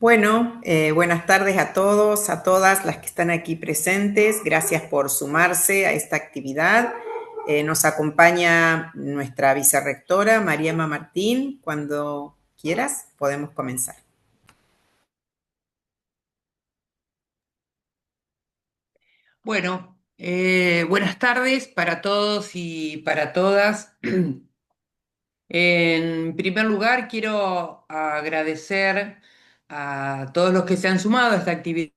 Bueno, buenas tardes a todos, a todas las que están aquí presentes. Gracias por sumarse a esta actividad. Nos acompaña nuestra vicerrectora, Mariema Martín. Cuando quieras, podemos comenzar. Bueno, buenas tardes para todos y para todas. En primer lugar, quiero agradecer a todos los que se han sumado a esta actividad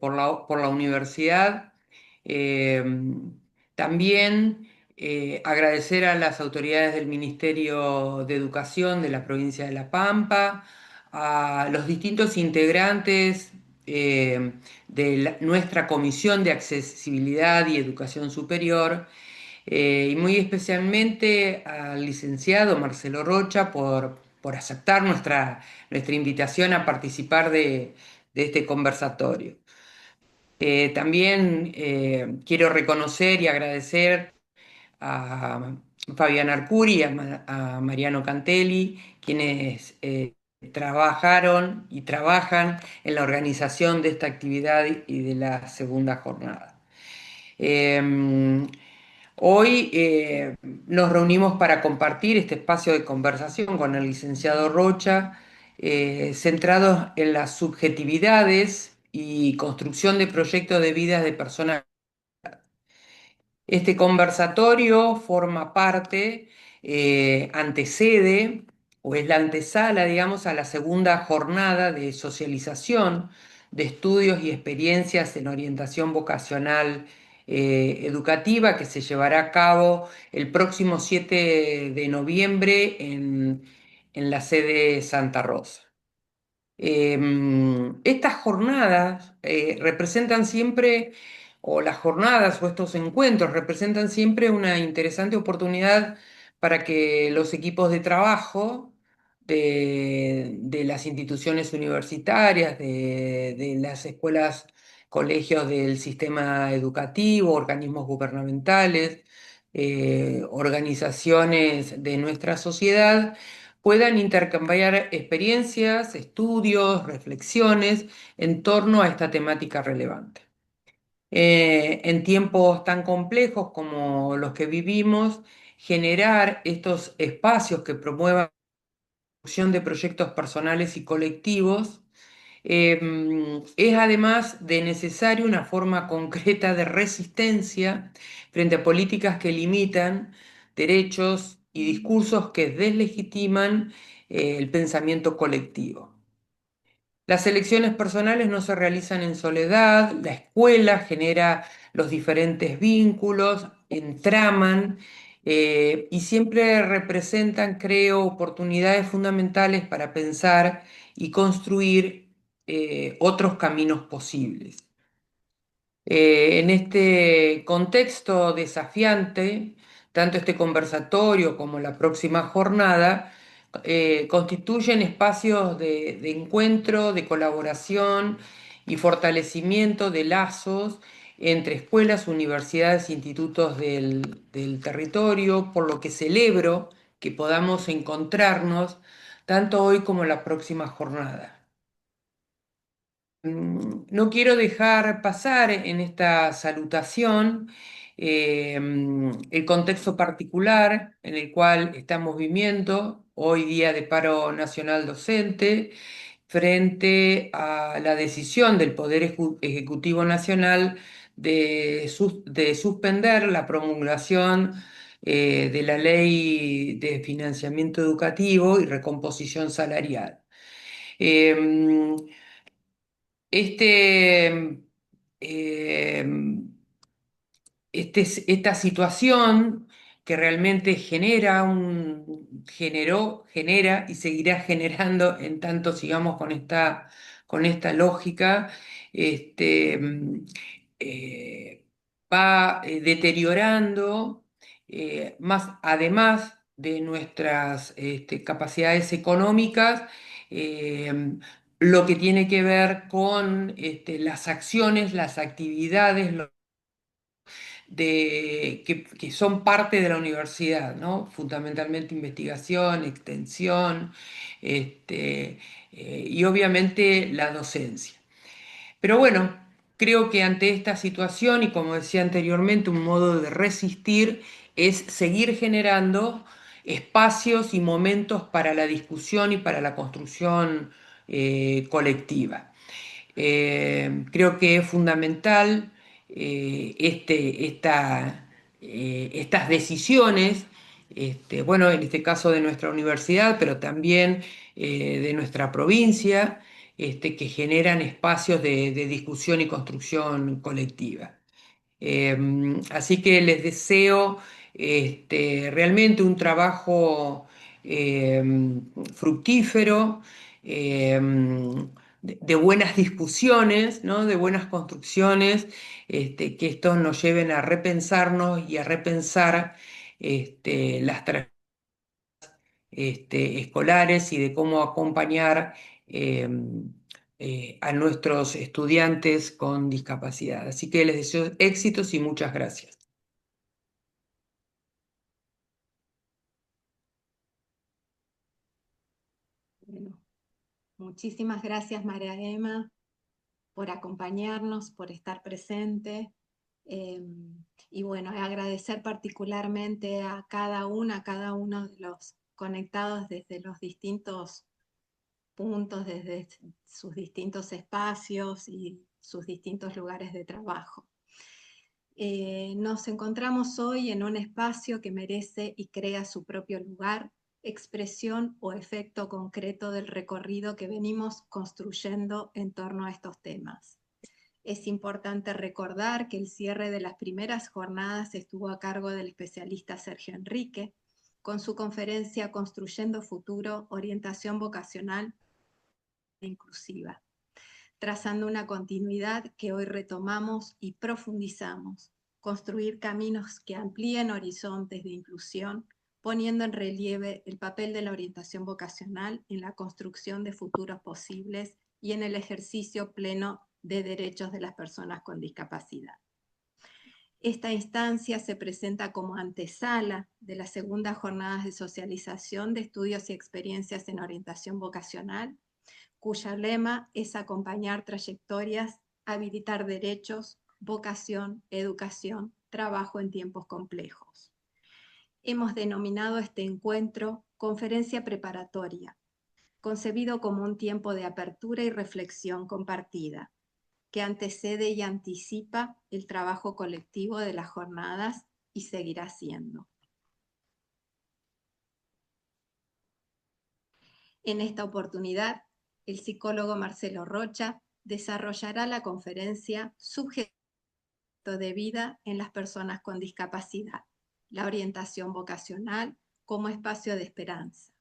por la universidad. Eh, También agradecer a las autoridades del Ministerio de Educación de la provincia de La Pampa, a los distintos integrantes de nuestra Comisión de Accesibilidad y Educación Superior, y muy especialmente al licenciado Marcelo Rocha por aceptar nuestra invitación a participar de este conversatorio. También quiero reconocer y agradecer a Fabián Arcuri y a Mariano Cantelli, quienes trabajaron y trabajan en la organización de esta actividad y de la segunda jornada. Eh, Hoy nos reunimos para compartir este espacio de conversación con el licenciado Rocha, centrados en las subjetividades y construcción de proyectos de vida de personas. Este conversatorio forma parte, antecede o es la antesala, digamos, a la segunda jornada de socialización de estudios y experiencias en orientación vocacional educativa, que se llevará a cabo el próximo 7 de noviembre en la sede Santa Rosa. Estas jornadas representan siempre, o las jornadas o estos encuentros representan siempre una interesante oportunidad para que los equipos de trabajo de las instituciones universitarias, de las escuelas, colegios del sistema educativo, organismos gubernamentales, organizaciones de nuestra sociedad, puedan intercambiar experiencias, estudios, reflexiones en torno a esta temática relevante. En tiempos tan complejos como los que vivimos, generar estos espacios que promuevan la construcción de proyectos personales y colectivos es además de necesario una forma concreta de resistencia frente a políticas que limitan derechos y discursos que deslegitiman el pensamiento colectivo. Las elecciones personales no se realizan en soledad, la escuela genera los diferentes vínculos, entraman y siempre representan, creo, oportunidades fundamentales para pensar y construir otros caminos posibles. En este contexto desafiante, tanto este conversatorio como la próxima jornada constituyen espacios de encuentro, de colaboración y fortalecimiento de lazos entre escuelas, universidades e institutos del territorio, por lo que celebro que podamos encontrarnos tanto hoy como la próxima jornada. No quiero dejar pasar en esta salutación el contexto particular en el cual estamos viviendo hoy día de paro nacional docente frente a la decisión del Poder Ejecutivo Nacional de suspender la promulgación de la Ley de Financiamiento Educativo y Recomposición Salarial. Em, este, eh, esta situación que realmente genera y seguirá generando en tanto sigamos con esta lógica, este, eh, va deteriorando más, además de nuestras capacidades económicas, eh, lo que tiene que ver con las acciones, las actividades que son parte de la universidad, ¿no? Fundamentalmente investigación, extensión, y obviamente la docencia. Pero bueno, creo que ante esta situación, y como decía anteriormente, un modo de resistir es seguir generando espacios y momentos para la discusión y para la construcción colectiva. Creo que es fundamental estas decisiones, bueno, en este caso de nuestra universidad, pero también de nuestra provincia, que generan espacios de discusión y construcción colectiva. Así que les deseo realmente un trabajo eh, fructífero, eh, de buenas discusiones, ¿no? De buenas construcciones, que estos nos lleven a repensarnos y a repensar las escolares y de cómo acompañar eh, a nuestros estudiantes con discapacidad. Así que les deseo éxitos y muchas gracias. Bueno, muchísimas gracias, María Emma, por acompañarnos, por estar presente. Eh, y bueno, agradecer particularmente a cada uno de los conectados desde los distintos puntos, desde sus distintos espacios y sus distintos lugares de trabajo. Nos encontramos hoy en un espacio que merece y crea su propio lugar, expresión o efecto concreto del recorrido que venimos construyendo en torno a estos temas. Es importante recordar que el cierre de las primeras jornadas estuvo a cargo del especialista Sergio Enrique, con su conferencia Construyendo Futuro, Orientación Vocacional e Inclusiva, trazando una continuidad que hoy retomamos y profundizamos, construir caminos que amplíen horizontes de inclusión, poniendo en relieve el papel de la orientación vocacional en la construcción de futuros posibles y en el ejercicio pleno de derechos de las personas con discapacidad. Esta instancia se presenta como antesala de las segundas jornadas de socialización de estudios y experiencias en orientación vocacional, cuya lema es acompañar trayectorias, habilitar derechos, vocación, educación, trabajo en tiempos complejos. Hemos denominado este encuentro Conferencia Preparatoria, concebido como un tiempo de apertura y reflexión compartida, que antecede y anticipa el trabajo colectivo de las jornadas y seguirá siendo. En esta oportunidad, el psicólogo Marcelo Rocha desarrollará la conferencia Subjeto de vida en las personas con discapacidad, la orientación vocacional como espacio de esperanza,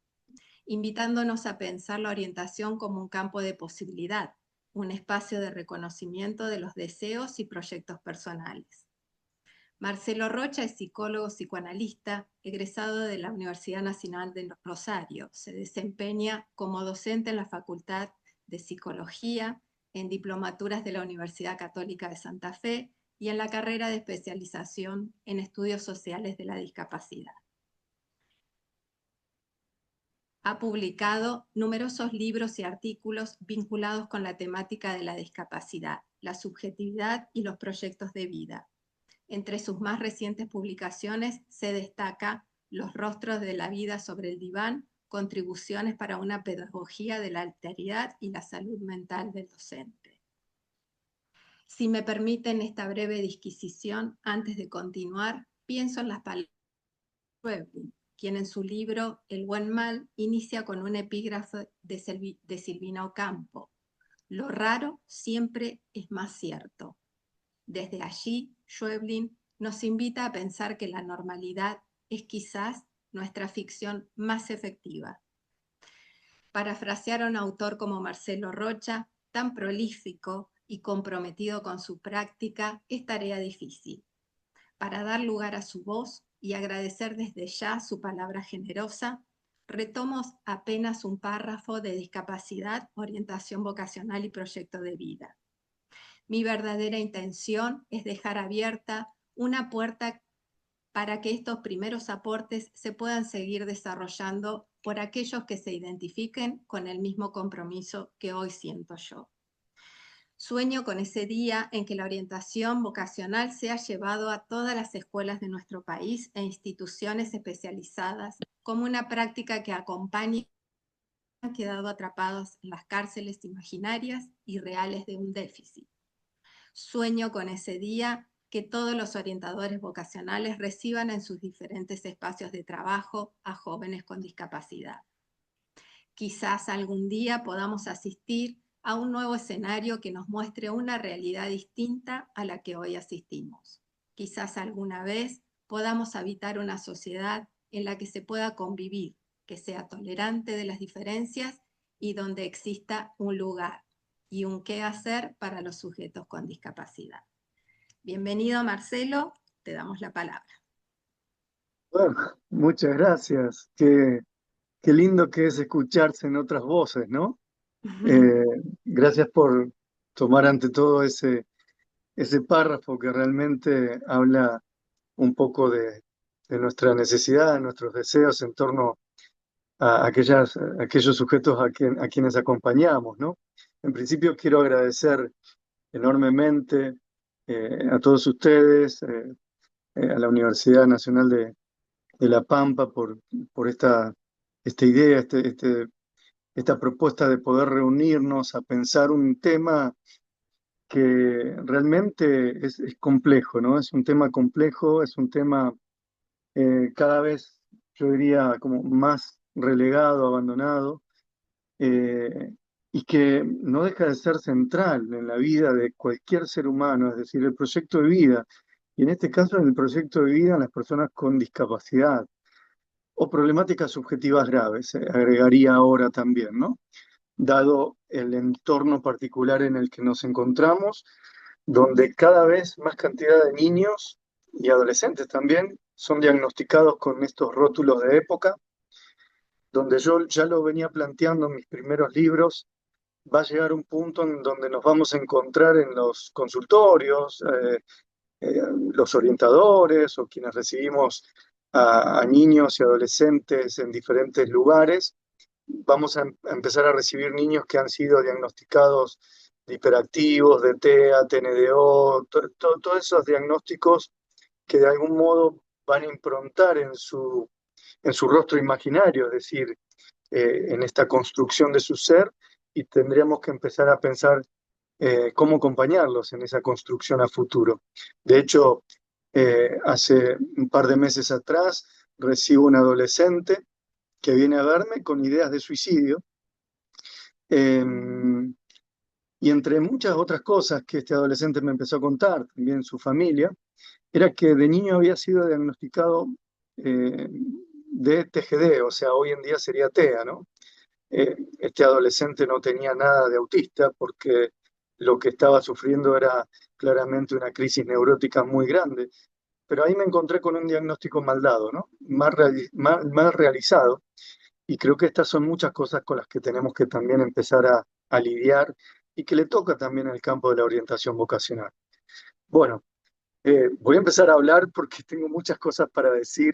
invitándonos a pensar la orientación como un campo de posibilidad, un espacio de reconocimiento de los deseos y proyectos personales. Marcelo Rocha es psicólogo psicoanalista, egresado de la Universidad Nacional de Rosario. Se desempeña como docente en la Facultad de Psicología, en diplomaturas de la Universidad Católica de Santa Fe y en la carrera de especialización en estudios sociales de la discapacidad. Ha publicado numerosos libros y artículos vinculados con la temática de la discapacidad, la subjetividad y los proyectos de vida. Entre sus más recientes publicaciones se destaca Los rostros de la vida sobre el diván, contribuciones para una pedagogía de la alteridad y la salud mental del docente. Si me permiten esta breve disquisición, antes de continuar, pienso en las palabras de Schweblin, quien en su libro El buen mal inicia con un epígrafe de Silvina Ocampo: lo raro siempre es más cierto. Desde allí, Schweblin nos invita a pensar que la normalidad es quizás nuestra ficción más efectiva. Parafrasear a un autor como Marcelo Rocha, tan prolífico y comprometido con su práctica, es tarea difícil. Para dar lugar a su voz y agradecer desde ya su palabra generosa, retomo apenas un párrafo de discapacidad, orientación vocacional y proyecto de vida. Mi verdadera intención es dejar abierta una puerta para que estos primeros aportes se puedan seguir desarrollando por aquellos que se identifiquen con el mismo compromiso que hoy siento yo. Sueño con ese día en que la orientación vocacional sea llevado a todas las escuelas de nuestro país e instituciones especializadas como una práctica que acompañe a los que han quedado atrapados en las cárceles imaginarias y reales de un déficit. Sueño con ese día que todos los orientadores vocacionales reciban en sus diferentes espacios de trabajo a jóvenes con discapacidad. Quizás algún día podamos asistir a un nuevo escenario que nos muestre una realidad distinta a la que hoy asistimos. Quizás alguna vez podamos habitar una sociedad en la que se pueda convivir, que sea tolerante de las diferencias y donde exista un lugar y un qué hacer para los sujetos con discapacidad. Bienvenido, Marcelo, te damos la palabra. Bueno, muchas gracias. Qué lindo que es escucharse en otras voces, ¿no? Gracias por tomar ante todo ese párrafo que realmente habla un poco de nuestra necesidad, de nuestros deseos en torno a aquellos sujetos a quienes acompañamos, ¿no? En principio quiero agradecer enormemente a todos ustedes, a la Universidad Nacional de La Pampa por esta idea, esta propuesta de poder reunirnos a pensar un tema que realmente es complejo, ¿no? Es un tema complejo, es un tema cada vez, yo diría, como más relegado, abandonado, eh, y que no deja de ser central en la vida de cualquier ser humano, es decir, el proyecto de vida, y en este caso en el proyecto de vida en las personas con discapacidad o problemáticas subjetivas graves, agregaría ahora también, ¿no? Dado el entorno particular en el que nos encontramos, donde cada vez más cantidad de niños y adolescentes también son diagnosticados con estos rótulos de época, donde yo ya lo venía planteando en mis primeros libros. Va a llegar un punto en donde nos vamos a encontrar en los consultorios, los orientadores o quienes recibimos a niños y adolescentes en diferentes lugares. Vamos a empezar a recibir niños que han sido diagnosticados de hiperactivos, de TEA, TNDO, todos esos diagnósticos que de algún modo van a improntar en su rostro imaginario, es decir, en esta construcción de su ser, y tendríamos que empezar a pensar cómo acompañarlos en esa construcción a futuro. De hecho, hace un par de meses atrás recibo un adolescente que viene a verme con ideas de suicidio, y entre muchas otras cosas que este adolescente me empezó a contar, también su familia, era que de niño había sido diagnosticado de TGD, o sea, hoy en día sería TEA, ¿no? Este adolescente no tenía nada de autista porque lo que estaba sufriendo era claramente una crisis neurótica muy grande. Pero ahí me encontré con un diagnóstico mal dado, ¿no? Mal realizado. Y creo que estas son muchas cosas con las que tenemos que también empezar a lidiar y que le toca también el campo de la orientación vocacional. Bueno, voy a empezar a hablar porque tengo muchas cosas para decir.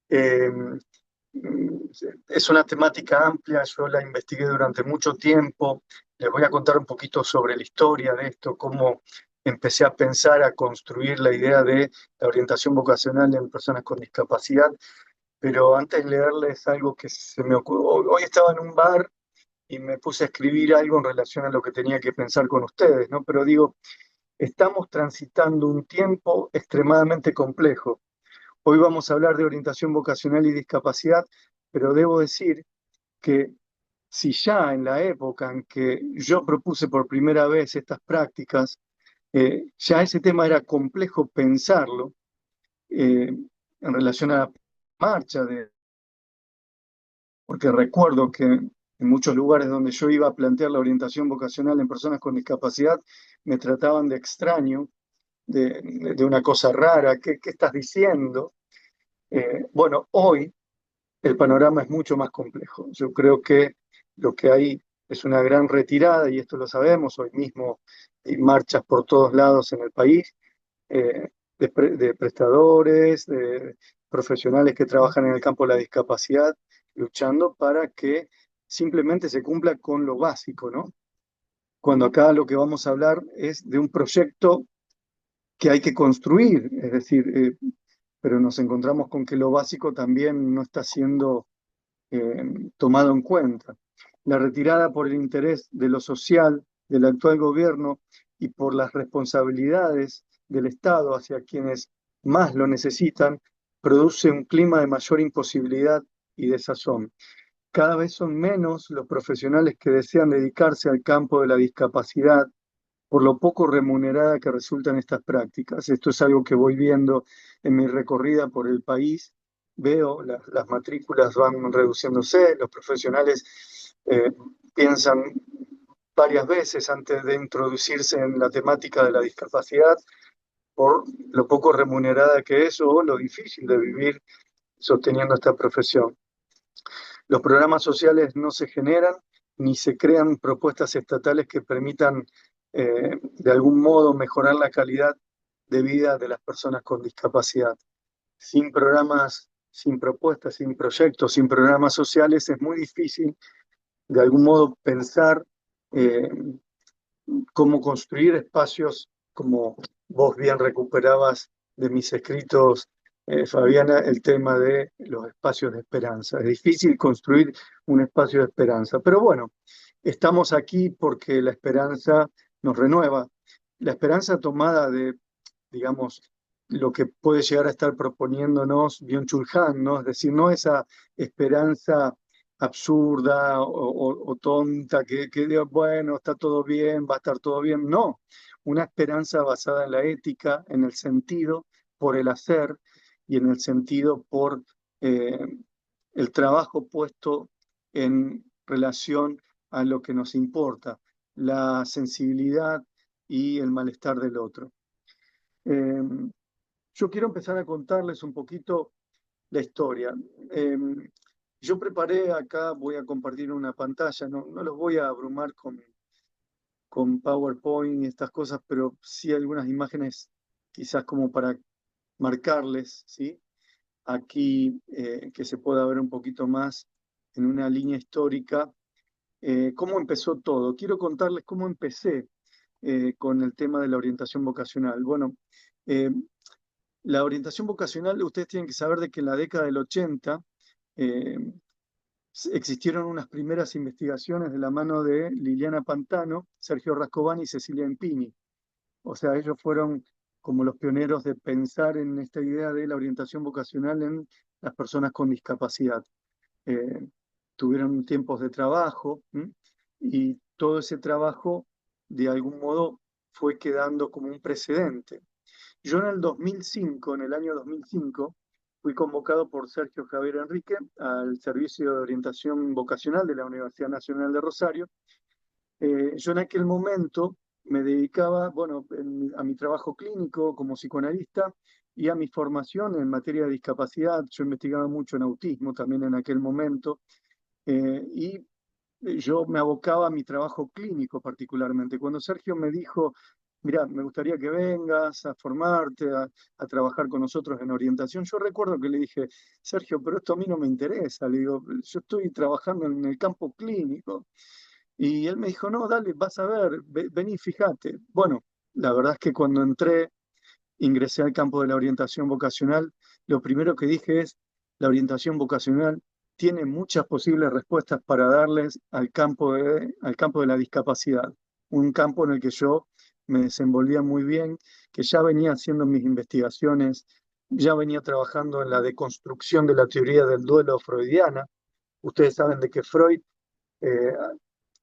Eh, es una temática amplia, yo la investigué durante mucho tiempo. Les voy a contar un poquito sobre la historia de esto, cómo empecé a pensar, a construir la idea de la orientación vocacional en personas con discapacidad. Pero antes de leerles algo que se me ocurrió, hoy estaba en un bar y me puse a escribir algo en relación a lo que tenía que pensar con ustedes, ¿no? Pero digo, estamos transitando un tiempo extremadamente complejo. Hoy vamos a hablar de orientación vocacional y discapacidad, pero debo decir que si ya en la época en que yo propuse por primera vez estas prácticas, ya ese tema era complejo pensarlo en relación a la marcha, porque recuerdo que en muchos lugares donde yo iba a plantear la orientación vocacional en personas con discapacidad, me trataban de extraño, de una cosa rara. ¿Qué estás diciendo? Bueno, hoy el panorama es mucho más complejo. Yo creo que lo que hay es una gran retirada, y esto lo sabemos, hoy mismo hay marchas por todos lados en el país, de prestadores, de profesionales que trabajan en el campo de la discapacidad, luchando para que simplemente se cumpla con lo básico, ¿no? Cuando acá lo que vamos a hablar es de un proyecto que hay que construir, es decir, pero nos encontramos con que lo básico también no está siendo tomado en cuenta. La retirada por el interés de lo social del actual gobierno y por las responsabilidades del Estado hacia quienes más lo necesitan, produce un clima de mayor imposibilidad y desazón. Cada vez son menos los profesionales que desean dedicarse al campo de la discapacidad por lo poco remunerada que resultan estas prácticas. Esto es algo que voy viendo en mi recorrida por el país. Veo las matrículas van reduciéndose, los profesionales piensan varias veces antes de introducirse en la temática de la discapacidad por lo poco remunerada que es o lo difícil de vivir sosteniendo esta profesión. Los programas sociales no se generan ni se crean propuestas estatales que permitan de algún modo mejorar la calidad de vida de las personas con discapacidad. Sin programas, sin propuestas, sin proyectos, sin programas sociales es muy difícil de algún modo pensar eh, cómo construir espacios, como vos bien recuperabas de mis escritos, Fabiana, el tema de los espacios de esperanza. Es difícil construir un espacio de esperanza, pero bueno, estamos aquí porque la esperanza nos renueva. La esperanza tomada de, digamos, lo que puede llegar a estar proponiéndonos Byung-Chul Han, ¿no? Es decir, no esa esperanza absurda o tonta que diga, bueno, está todo bien, va a estar todo bien. No, una esperanza basada en la ética, en el sentido por el hacer y en el sentido por eh, el trabajo puesto en relación a lo que nos importa, la sensibilidad y el malestar del otro. Eh, yo quiero empezar a contarles un poquito la historia. Eh, yo preparé acá, voy a compartir una pantalla, no los voy a abrumar con PowerPoint y estas cosas, pero sí algunas imágenes quizás como para marcarles, ¿sí? Aquí que se pueda ver un poquito más en una línea histórica, cómo empezó todo. Quiero contarles cómo empecé con el tema de la orientación vocacional. Bueno, eh, la orientación vocacional, ustedes tienen que saber de que en la década del 80 eh, existieron unas primeras investigaciones de la mano de Liliana Pantano, Sergio Rascobani y Cecilia Empini. O sea, ellos fueron como los pioneros de pensar en esta idea de la orientación vocacional en las personas con discapacidad. Eh, tuvieron tiempos de trabajo y todo ese trabajo de algún modo fue quedando como un precedente. Yo en el año 2005, fui convocado por Sergio Javier Enrique al Servicio de Orientación Vocacional de la Universidad Nacional de Rosario. Yo en aquel momento me dedicaba, bueno, a mi trabajo clínico como psicoanalista y a mi formación en materia de discapacidad. Yo investigaba mucho en autismo también en aquel momento y yo me abocaba a mi trabajo clínico particularmente. Cuando Sergio me dijo, mira, me gustaría que vengas a formarte, a trabajar con nosotros en orientación, yo recuerdo que le dije, Sergio, pero esto a mí no me interesa. Le digo, yo estoy trabajando en el campo clínico. Y él me dijo, no, dale, vas a ver, vení, fíjate. Bueno, la verdad es que cuando ingresé al campo de la orientación vocacional, lo primero que dije es, la orientación vocacional tiene muchas posibles respuestas para darles al campo de la discapacidad, un campo en el que yo me desenvolvía muy bien, que ya venía haciendo mis investigaciones, ya venía trabajando en la deconstrucción de la teoría del duelo freudiana. Ustedes saben de que Freud, eh,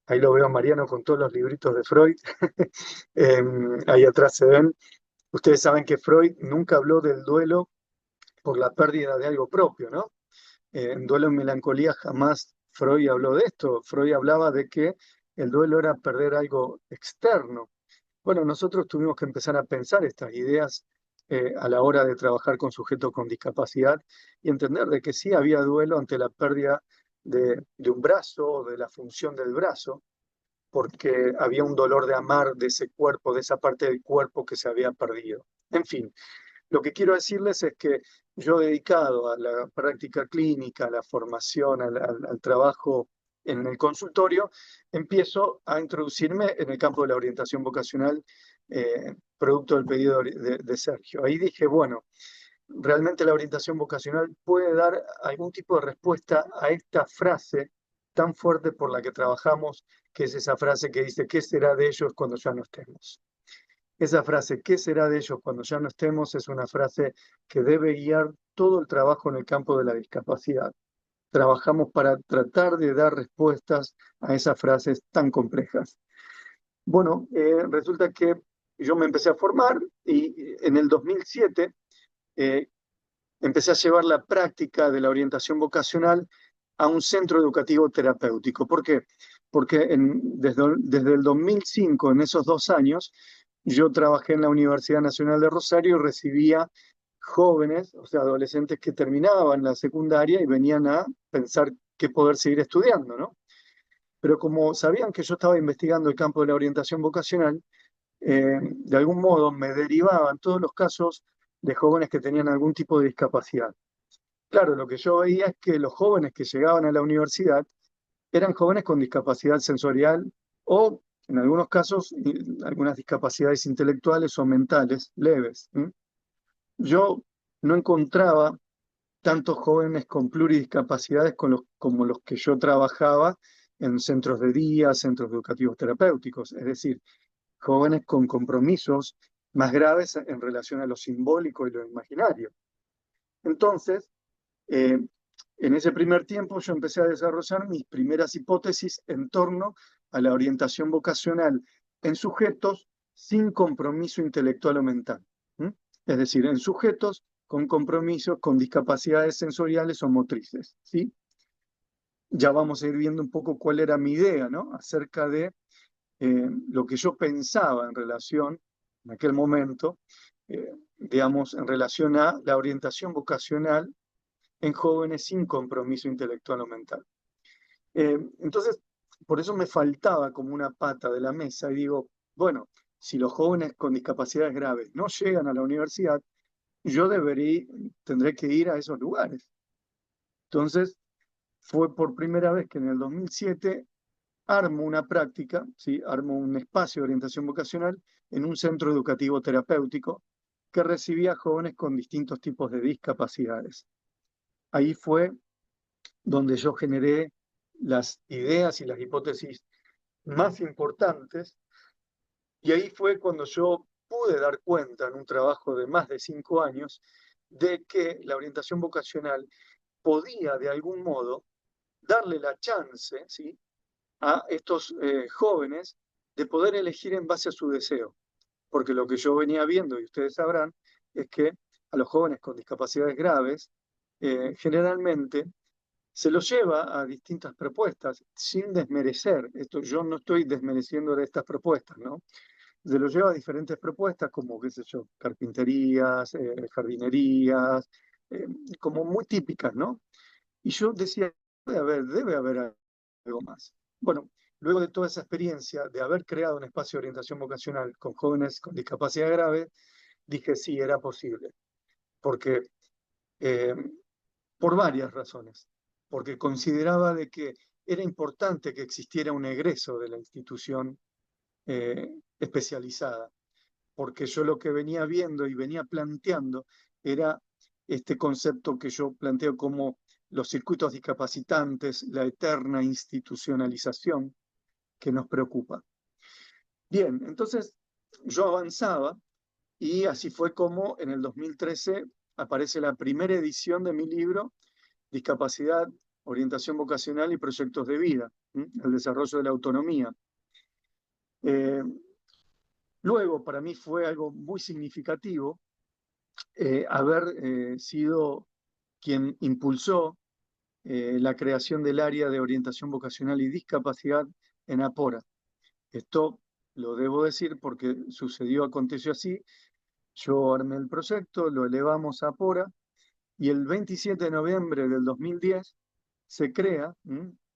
ahí lo veo a Mariano con todos los libritos de Freud, ahí atrás se ven. Ustedes saben que Freud nunca habló del duelo por la pérdida de algo propio, ¿no? En Duelo en Melancolía jamás Freud habló de esto. Freud hablaba de que el duelo era perder algo externo. Bueno, nosotros tuvimos que empezar a pensar estas ideas a la hora de trabajar con sujetos con discapacidad y entender de que sí había duelo ante la pérdida de un brazo o de la función del brazo, porque había un dolor de amar de ese cuerpo, de esa parte del cuerpo que se había perdido. En fin, Lo que quiero decirles es que yo, dedicado a la práctica clínica, a la formación, al trabajo en el consultorio, empiezo a introducirme en el campo de la orientación vocacional, producto del pedido de Sergio. Ahí dije, bueno, realmente la orientación vocacional puede dar algún tipo de respuesta a esta frase tan fuerte por la que trabajamos, que es esa frase que dice, ¿qué será de ellos cuando ya no estemos? Esa frase, ¿qué será de ellos cuando ya no estemos?, es una frase que debe guiar todo el trabajo en el campo de la discapacidad. Trabajamos para tratar de dar respuestas a esas frases tan complejas. Bueno, resulta que yo me empecé a formar y en el 2007 empecé a llevar la práctica de la orientación vocacional a un centro educativo terapéutico. ¿Por qué? Porque desde el 2005, en esos 2 años, yo trabajé en la Universidad Nacional de Rosario y recibía jóvenes, o sea, adolescentes que terminaban la secundaria y venían a pensar qué poder seguir estudiando, ¿no? Pero como sabían que yo estaba investigando el campo de la orientación vocacional, de algún modo me derivaban todos los casos de jóvenes que tenían algún tipo de discapacidad. Claro, lo que yo veía es que los jóvenes que llegaban a la universidad eran jóvenes con discapacidad sensorial o, en algunos casos, algunas discapacidades intelectuales o mentales leves. Yo no encontraba tantos jóvenes con pluridiscapacidades como los que yo trabajaba en centros de día, centros educativos terapéuticos, es decir, jóvenes con compromisos más graves en relación a lo simbólico y lo imaginario. Entonces, en ese primer tiempo yo empecé a desarrollar mis primeras hipótesis en torno a la orientación vocacional en sujetos sin compromiso intelectual o mental. Es decir, en sujetos con compromisos, con discapacidades sensoriales o motrices. ¿Sí? Ya vamos a ir viendo un poco cuál era mi idea, ¿no?, acerca de lo que yo pensaba en relación, en aquel momento, digamos, en relación a la orientación vocacional en jóvenes sin compromiso intelectual o mental. Entonces, por eso me faltaba como una pata de la mesa y digo, bueno, si los jóvenes con discapacidades graves no llegan a la universidad, yo tendré que ir a esos lugares. Entonces, fue por primera vez que en el 2007 armo una práctica, ¿sí?, armo un espacio de orientación vocacional en un centro educativo terapéutico que recibía jóvenes con distintos tipos de discapacidades. Ahí fue donde yo generé las ideas y las hipótesis más importantes, y ahí fue cuando yo pude dar cuenta, en un trabajo de más de 5 años, de que la orientación vocacional podía de algún modo darle la chance, ¿sí?, a estos jóvenes de poder elegir en base a su deseo. Porque lo que yo venía viendo, y ustedes sabrán, es que a los jóvenes con discapacidades graves, generalmente se los lleva a distintas propuestas, sin desmerecer. Esto, yo no estoy desmereciendo de estas propuestas, ¿no? Se los lleva a diferentes propuestas, como, qué sé yo, carpinterías, jardinerías, como muy típicas, ¿no? Y yo decía, debe haber algo más. Bueno, luego de toda esa experiencia de haber creado un espacio de orientación vocacional con jóvenes con discapacidad grave, dije sí, era posible. Porque, eh, por varias razones. Porque consideraba de que era importante que existiera un egreso de la institución especializada. Porque yo lo que venía viendo y venía planteando era este concepto que yo planteo como los circuitos discapacitantes, la eterna institucionalización que nos preocupa. Bien, entonces yo avanzaba y así fue como en el 2013 aparece la primera edición de mi libro, Discapacidad, Orientación Vocacional y Proyectos de Vida, el desarrollo de la autonomía. Luego, para mí fue algo muy significativo haber sido quien impulsó la creación del área de orientación vocacional y discapacidad en Apora. Esto lo debo decir porque aconteció así. Yo armé el proyecto, lo elevamos a Apora y el 27 de noviembre del 2010 se crea,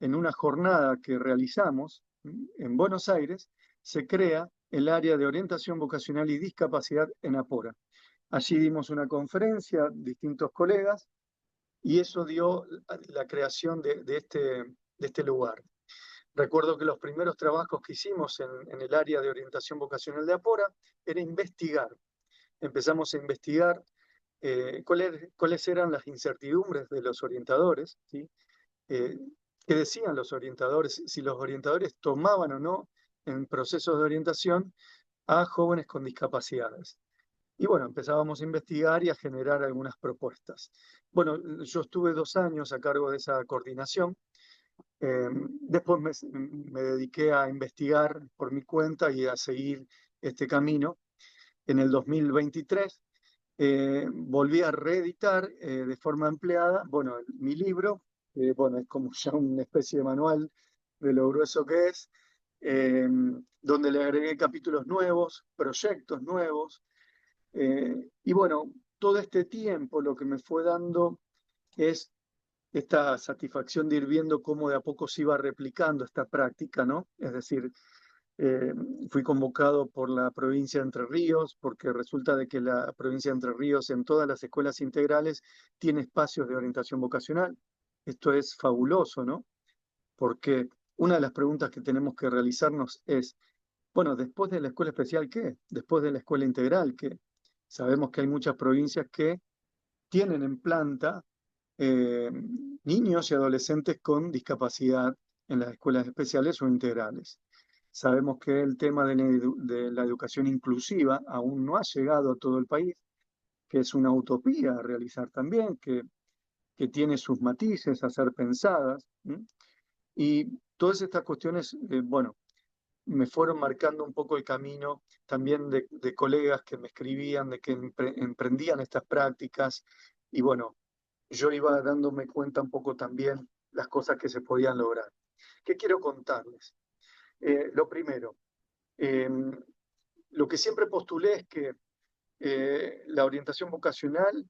en una jornada que realizamos en Buenos Aires, se crea el área de orientación vocacional y discapacidad en Apora. Allí dimos una conferencia, distintos colegas, y eso dio la creación de este lugar. Recuerdo que los primeros trabajos que hicimos en el área de orientación vocacional de Apora era investigar. Empezamos a investigar cuáles eran las incertidumbres de los orientadores, ¿sí? Eh, qué decían los orientadores, si los orientadores tomaban o no en procesos de orientación a jóvenes con discapacidades. Y bueno, empezábamos a investigar y a generar algunas propuestas. Bueno, yo estuve 2 años a cargo de esa coordinación. Después me dediqué a investigar por mi cuenta y a seguir este camino. En el 2023 volví a reeditar de forma ampliada, bueno, mi libro, bueno, es como ya una especie de manual de lo grueso que es, eh, donde le agregué capítulos nuevos, proyectos nuevos, y bueno, todo este tiempo lo que me fue dando es esta satisfacción de ir viendo cómo de a poco se iba replicando esta práctica, ¿no? Es decir, eh, fui convocado por la provincia de Entre Ríos, porque resulta de que la provincia de Entre Ríos en todas las escuelas integrales tiene espacios de orientación vocacional. Esto es fabuloso, ¿no? Porque una de las preguntas que tenemos que realizarnos es, bueno, después de la escuela especial, ¿qué? Después de la escuela integral, ¿qué? Sabemos que hay muchas provincias que tienen en planta eh, niños y adolescentes con discapacidad en las escuelas especiales o integrales. Sabemos que el tema de la educación inclusiva aún no ha llegado a todo el país, que es una utopía a realizar también, que tiene sus matices a ser pensadas. ¿M? Y todas estas cuestiones, bueno, me fueron marcando un poco el camino también de colegas que me escribían, de que emprendían estas prácticas. Y bueno, yo iba dándome cuenta un poco también las cosas que se podían lograr. ¿Qué quiero contarles? Lo primero, eh, lo que siempre postulé es que la orientación vocacional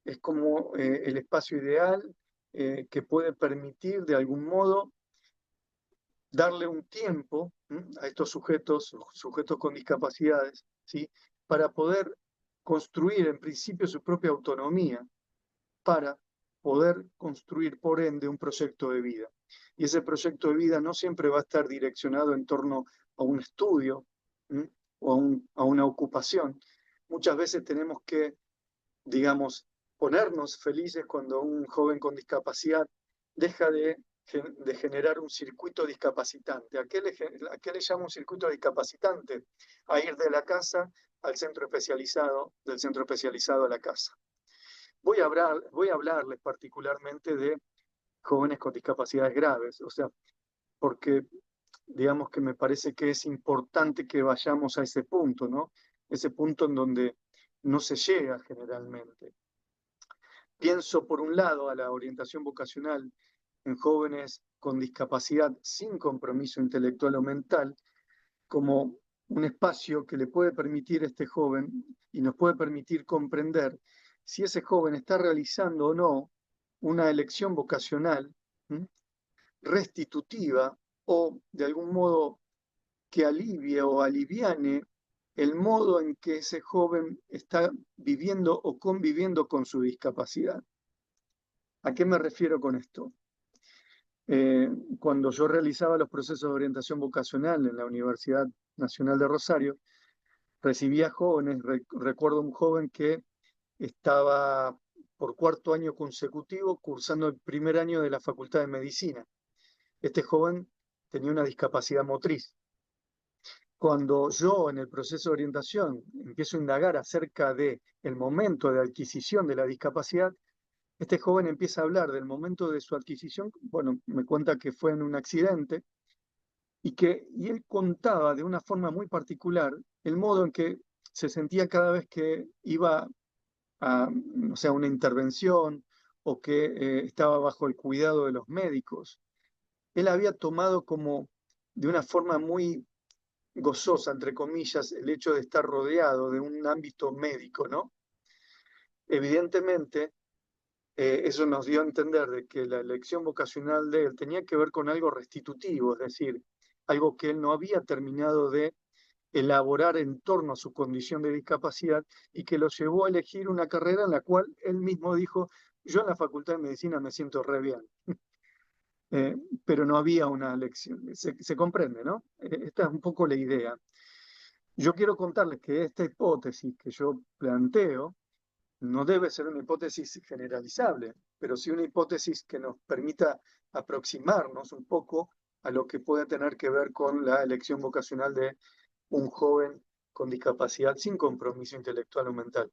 es como el espacio ideal que puede permitir de algún modo darle un tiempo a estos sujetos con discapacidades, ¿sí? Para poder construir en principio su propia autonomía, para poder construir por ende un proyecto de vida. Y ese proyecto de vida no siempre va a estar direccionado en torno a un estudio ¿m? O a una ocupación. Muchas veces tenemos que, digamos, ponernos felices cuando un joven con discapacidad deja de generar un circuito discapacitante. ¿A qué le llamo un circuito discapacitante? A ir de la casa al centro especializado, del centro especializado a la casa. Voy a hablarles particularmente de jóvenes con discapacidades graves, o sea, porque digamos que me parece que es importante que vayamos a ese punto, ¿no? Ese punto en donde no se llega generalmente. Pienso, por un lado, a la orientación vocacional en jóvenes con discapacidad sin compromiso intelectual o mental como un espacio que le puede permitir a este joven y nos puede permitir comprender si ese joven está realizando o no una elección vocacional ¿m? Restitutiva o de algún modo que alivie o aliviane el modo en que ese joven está viviendo o conviviendo con su discapacidad. ¿A qué me refiero con esto? Eh, Cuando yo realizaba los procesos de orientación vocacional en la Universidad Nacional de Rosario, recibía jóvenes, recuerdo un joven que estaba por 4 año consecutivo cursando el primer año de la Facultad de Medicina. Este joven tenía una discapacidad motriz. Cuando yo en el proceso de orientación empiezo a indagar acerca de el momento de adquisición de la discapacidad, este joven empieza a hablar del momento de su adquisición, bueno, me cuenta que fue en un accidente y él contaba de una forma muy particular el modo en que se sentía cada vez que iba a, o sea, una intervención o que estaba bajo el cuidado de los médicos. Él había tomado como de una forma muy gozosa, entre comillas, el hecho de estar rodeado de un ámbito médico, ¿no? Evidentemente, eso nos dio a entender de que la elección vocacional de él tenía que ver con algo restitutivo, es decir, algo que él no había terminado de elaborar en torno a su condición de discapacidad y que lo llevó a elegir una carrera en la cual él mismo dijo, yo en la Facultad de Medicina me siento re bien. Pero no había una elección. Se comprende, ¿no? Esta es un poco la idea. Yo quiero contarles que esta hipótesis que yo planteo no debe ser una hipótesis generalizable, pero sí una hipótesis que nos permita aproximarnos un poco a lo que puede tener que ver con la elección vocacional de un joven con discapacidad sin compromiso intelectual o mental.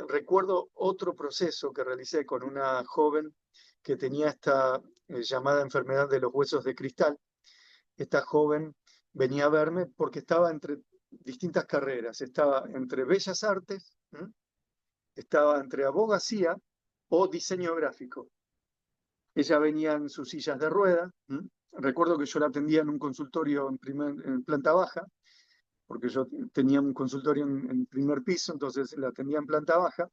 Recuerdo otro proceso que realicé con una joven que tenía esta llamada enfermedad de los huesos de cristal. Esta joven venía a verme porque estaba entre distintas carreras. Estaba entre bellas artes, estaba entre abogacía o diseño gráfico. Ella venía en sus sillas de rueda. Recuerdo que yo la atendía en un consultorio en planta baja, porque yo tenía un consultorio en primer piso, entonces la atendía en planta baja.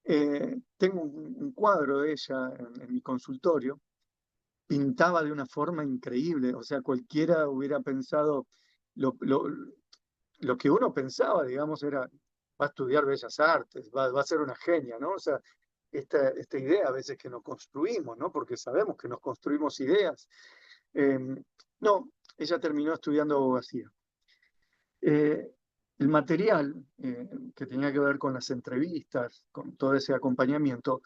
Tengo un cuadro de ella en mi consultorio, pintaba de una forma increíble, o sea, cualquiera hubiera pensado, lo, lo- lo que uno pensaba, digamos, era, va a estudiar Bellas Artes, va a ser una genia, ¿no? O sea, esta idea a veces que nos construimos, ¿no? Porque sabemos que nos construimos ideas. Eh, no, ella terminó estudiando abogacía. Eh, el material que tenía que ver con las entrevistas, con todo ese acompañamiento,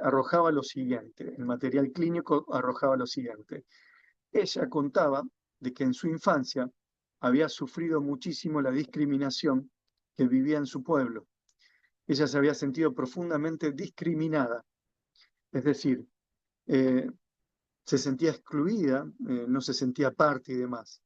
arrojaba lo siguiente, el material clínico arrojaba lo siguiente. Ella contaba de que en su infancia había sufrido muchísimo la discriminación que vivía en su pueblo. Ella se había sentido profundamente discriminada, es decir, eh, se sentía excluida, no se sentía parte y demás.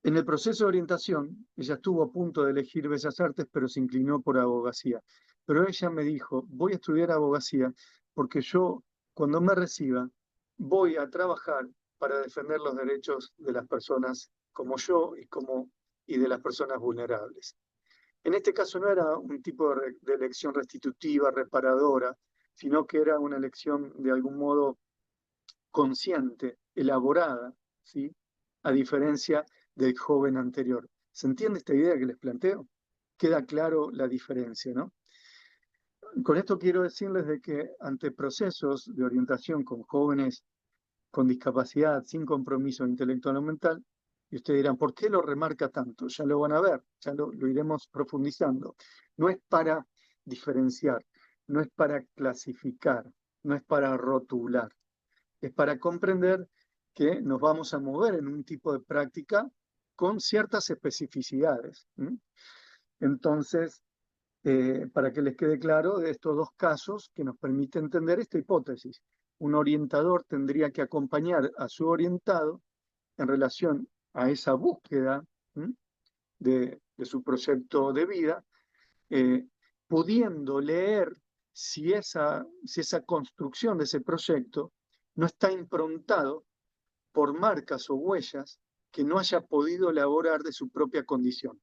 En el proceso de orientación, ella estuvo a punto de elegir Bellas Artes, pero se inclinó por abogacía. Pero ella me dijo, voy a estudiar abogacía porque yo, cuando me reciba, voy a trabajar para defender los derechos de las personas como yo y de las personas vulnerables. En este caso no era un tipo de elección restitutiva, reparadora, sino que era una elección de algún modo consciente, elaborada, ¿sí? A diferencia del joven anterior. ¿Se entiende esta idea que les planteo? Queda claro la diferencia, ¿no? Con esto quiero decirles de que ante procesos de orientación con jóvenes con discapacidad, sin compromiso intelectual o mental, y ustedes dirán, ¿por qué lo remarca tanto? Ya lo van a ver, ya lo iremos profundizando. No es para diferenciar, no es para clasificar, no es para rotular, es para comprender que nos vamos a mover en un tipo de práctica con ciertas especificidades. Entonces, para que les quede claro, de estos dos casos que nos permite entender esta hipótesis, un orientador tendría que acompañar a su orientado en relación a esa búsqueda de su proyecto de vida, eh, pudiendo leer si esa construcción de ese proyecto no está improntado por marcas o huellas que no haya podido elaborar de su propia condición.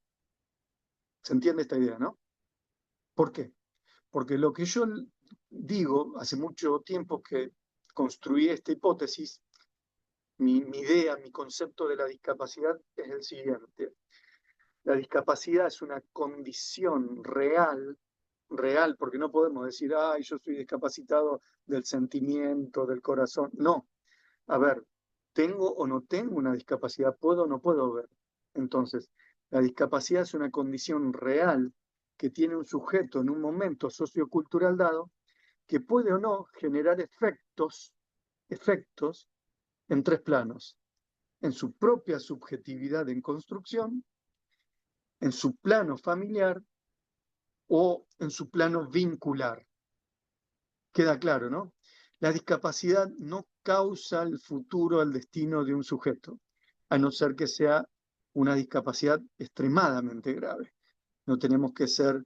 ¿Se entiende esta idea, no? ¿Por qué? Porque lo que yo digo, hace mucho tiempo que construí esta hipótesis, mi idea, mi concepto de la discapacidad es el siguiente. La discapacidad es una condición real, real, porque no podemos decir, ay, yo soy discapacitado del sentimiento, del corazón. No, a ver, ¿tengo o no tengo una discapacidad? ¿Puedo o no puedo ver? Entonces, la discapacidad es una condición real que tiene un sujeto en un momento sociocultural dado que puede o no generar efectos en tres planos, en su propia subjetividad en construcción, en su plano familiar o en su plano vincular. Queda claro, ¿no? La discapacidad no causa el futuro, el destino de un sujeto, a no ser que sea una discapacidad extremadamente grave. No tenemos que ser,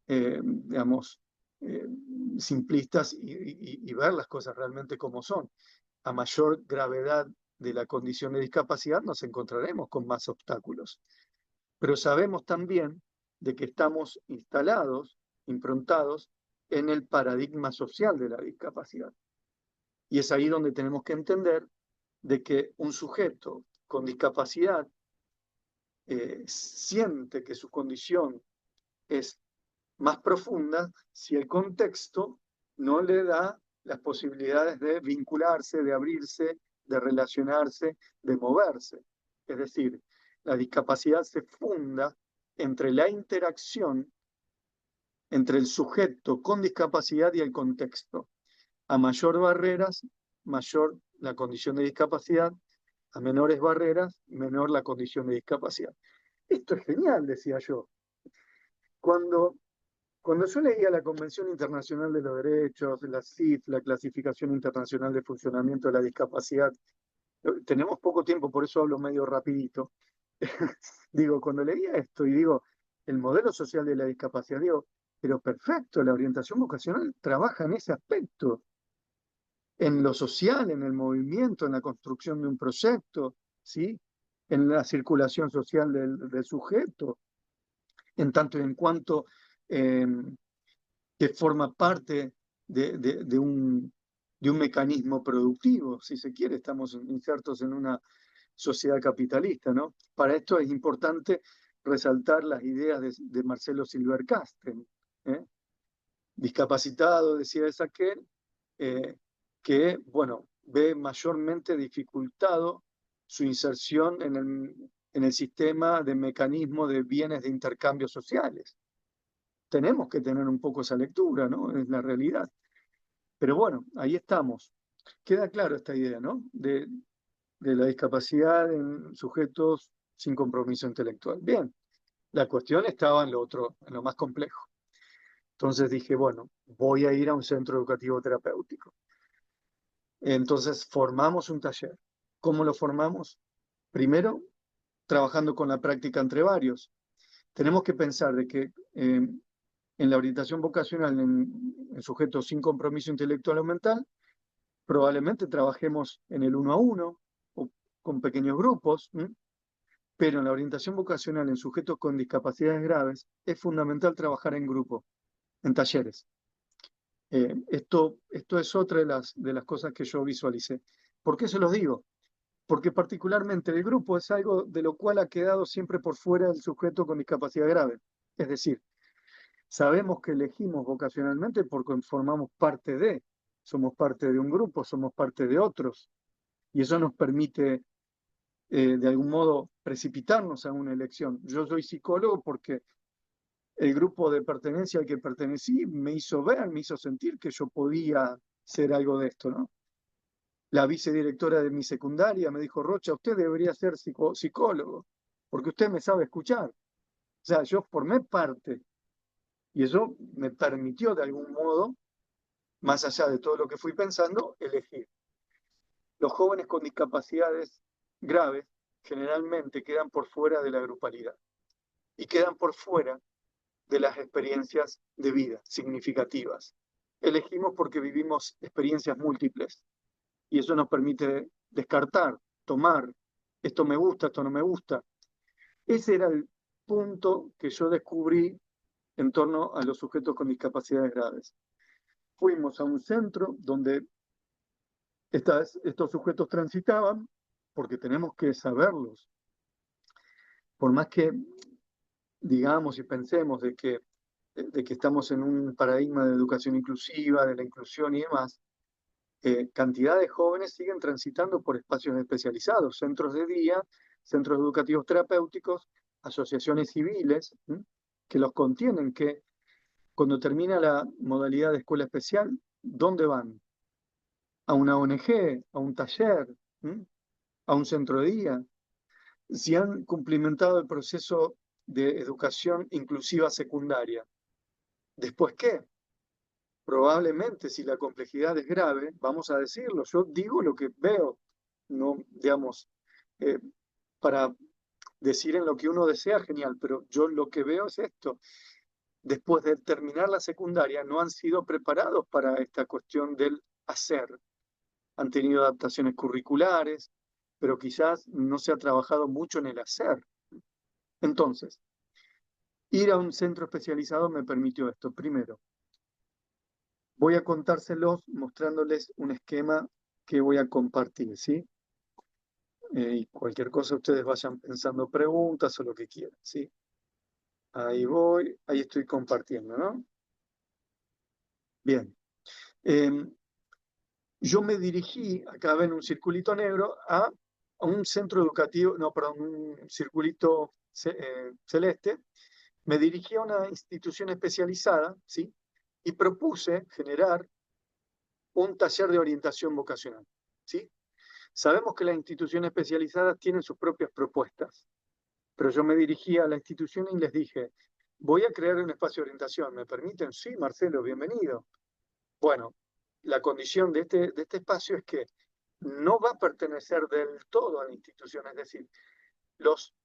digamos, eh, simplistas y ver las cosas realmente como son. A mayor gravedad de la condición de discapacidad nos encontraremos con más obstáculos. Pero sabemos también de que estamos instalados, improntados en el paradigma social de la discapacidad. Y es ahí donde tenemos que entender de que un sujeto con discapacidad siente que su condición es más profunda si el contexto no le da las posibilidades de vincularse, de abrirse, de relacionarse, de moverse. Es decir, la discapacidad se funda entre la interacción entre el sujeto con discapacidad y el contexto. A mayor barreras, mayor la condición de discapacidad; a menores barreras, menor la condición de discapacidad. Esto es genial, decía yo. Cuando yo leía la Convención Internacional de los Derechos, la CIF, la Clasificación Internacional de Funcionamiento de la Discapacidad, tenemos poco tiempo, por eso hablo medio rapidito. Digo, cuando leía esto y digo, el modelo social de la discapacidad, digo, pero perfecto, la orientación vocacional trabaja en ese aspecto, en lo social, en el movimiento, en la construcción de un proyecto, ¿sí? En la circulación social del sujeto, en tanto y en cuanto que forma parte de un mecanismo productivo, si se quiere. Estamos insertos en una sociedad capitalista, ¿no? Para esto es importante resaltar las ideas de Marcelo Silver Casten, ¿eh? Discapacitado, decía es aquel que, bueno, ve mayormente dificultado su inserción en el sistema de mecanismo de bienes de intercambio sociales. Tenemos que tener un poco esa lectura, ¿no? Es la realidad. Pero bueno, ahí estamos. Queda claro esta idea, ¿no? De la discapacidad en sujetos sin compromiso intelectual. Bien, la cuestión estaba en lo otro, en lo más complejo. Entonces dije, bueno, voy a ir a un centro educativo terapéutico. Entonces formamos un taller. ¿Cómo lo formamos? Primero, trabajando con la práctica entre varios. Tenemos que pensar de que en la orientación vocacional en sujetos sin compromiso intelectual o mental, probablemente trabajemos en el 1 a 1 o con pequeños grupos, pero en la orientación vocacional en sujetos con discapacidades graves es fundamental trabajar en grupo, en talleres. Esto es otra de las cosas que yo visualicé. ¿Por qué se los digo? Porque particularmente el grupo es algo de lo cual ha quedado siempre por fuera el sujeto con discapacidad grave. Es decir, sabemos que elegimos vocacionalmente porque somos parte de un grupo, somos parte de otros, y eso nos permite de algún modo precipitarnos a una elección. Yo soy psicólogo porque el grupo de pertenencia al que pertenecí me hizo ver, me hizo sentir que yo podía ser algo de esto, ¿no? La vicedirectora de mi secundaria me dijo, Rocha, usted debería ser psicólogo, porque usted me sabe escuchar. O sea, yo formé parte, y eso me permitió de algún modo, más allá de todo lo que fui pensando, elegir. Los jóvenes con discapacidades graves generalmente quedan por fuera de la grupalidad y quedan por fuera de las experiencias de vida significativas. Elegimos porque vivimos experiencias múltiples y eso nos permite descartar, tomar, esto me gusta, esto no me gusta. Ese era el punto que yo descubrí en torno a los sujetos con discapacidades graves. Fuimos a un centro donde estos sujetos transitaban, porque tenemos que saberlos. Por más que digamos y pensemos de que estamos en un paradigma de educación inclusiva, de la inclusión y demás, cantidad de jóvenes siguen transitando por espacios especializados, centros de día, centros educativos terapéuticos, asociaciones civiles, que los contienen, que cuando termina la modalidad de escuela especial, ¿dónde van? A una ONG, a un taller, a un centro de día. Si han cumplimentado el proceso de educación inclusiva secundaria. ¿Después qué? Probablemente, si la complejidad es grave, vamos a decirlo, yo digo lo que veo, no, digamos, para decir en lo que uno desea, genial, pero yo lo que veo es esto. Después de terminar la secundaria, no han sido preparados para esta cuestión del hacer. Han tenido adaptaciones curriculares, pero quizás no se ha trabajado mucho en el hacer. Entonces, ir a un centro especializado me permitió esto. Primero, voy a contárselos mostrándoles un esquema que voy a compartir, ¿sí? y cualquier cosa ustedes vayan pensando preguntas o lo que quieran, ¿sí? Ahí voy, ahí estoy compartiendo, ¿no? Bien. Yo me dirigí, acá ven un circulito negro, a un centro educativo, no, perdón, un circulito celeste. Me dirigí a una institución especializada, ¿sí? Y propuse generar un taller de orientación vocacional, ¿sí? Sabemos que las instituciones especializadas tienen sus propias propuestas, pero yo me dirigí a la institución y les dije, voy a crear un espacio de orientación, ¿me permiten? Sí, Marcelo, bienvenido. Bueno, la condición de este espacio es que no va a pertenecer del todo a la institución, es decir, los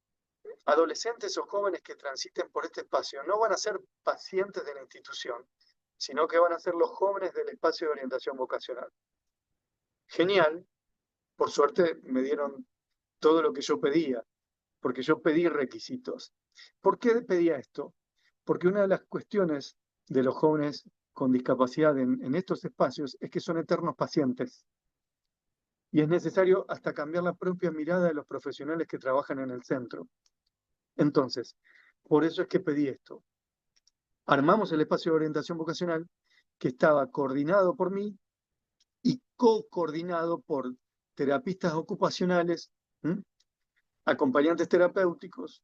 adolescentes o jóvenes que transiten por este espacio no van a ser pacientes de la institución, sino que van a ser los jóvenes del espacio de orientación vocacional. Genial, por suerte me dieron todo lo que yo pedía, porque yo pedí requisitos. ¿Por qué pedía esto? Porque una de las cuestiones de los jóvenes con discapacidad en estos espacios es que son eternos pacientes. Y es necesario hasta cambiar la propia mirada de los profesionales que trabajan en el centro. Entonces, por eso es que pedí esto. Armamos el espacio de orientación vocacional que estaba coordinado por mí y co-coordinado por terapistas ocupacionales, acompañantes terapéuticos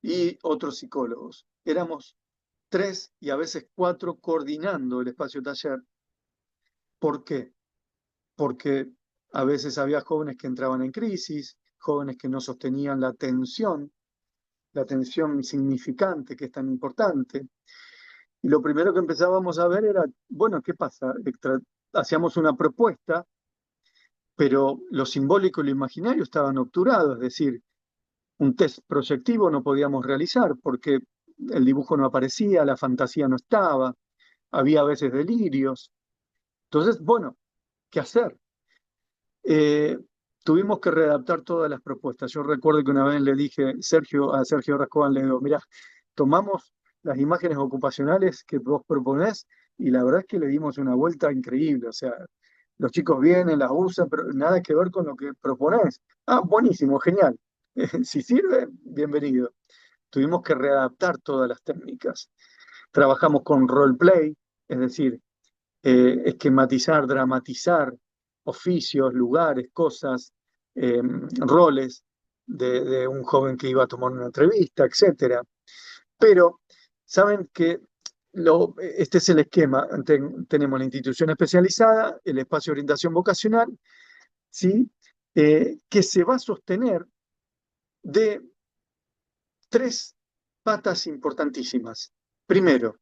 y otros psicólogos. Éramos 3 y a veces 4 coordinando el espacio taller. ¿Por qué? Porque a veces había jóvenes que entraban en crisis, jóvenes que no sostenían la atención significante que es tan importante. Y lo primero que empezábamos a ver era, bueno, ¿qué pasa? Hacíamos una propuesta, pero lo simbólico y lo imaginario estaban obturados, es decir, un test proyectivo no podíamos realizar porque el dibujo no aparecía, la fantasía no estaba, había a veces delirios. Entonces, bueno, ¿qué hacer? Tuvimos que readaptar todas las propuestas. Yo recuerdo que una vez le dije a Sergio Rascoban, le digo, mirá, tomamos las imágenes ocupacionales que vos proponés y la verdad es que le dimos una vuelta increíble. O sea, los chicos vienen, las usan, pero nada que ver con lo que proponés. Ah, buenísimo, genial. Si sirve, bienvenido. Tuvimos que readaptar todas las técnicas. Trabajamos con roleplay, es decir, esquematizar, dramatizar oficios, lugares, cosas, roles de un joven que iba a tomar una entrevista, etc. Pero saben que este es el esquema. Tenemos la institución especializada, el espacio de orientación vocacional, ¿sí? Que se va a sostener de 3 patas importantísimas. Primero,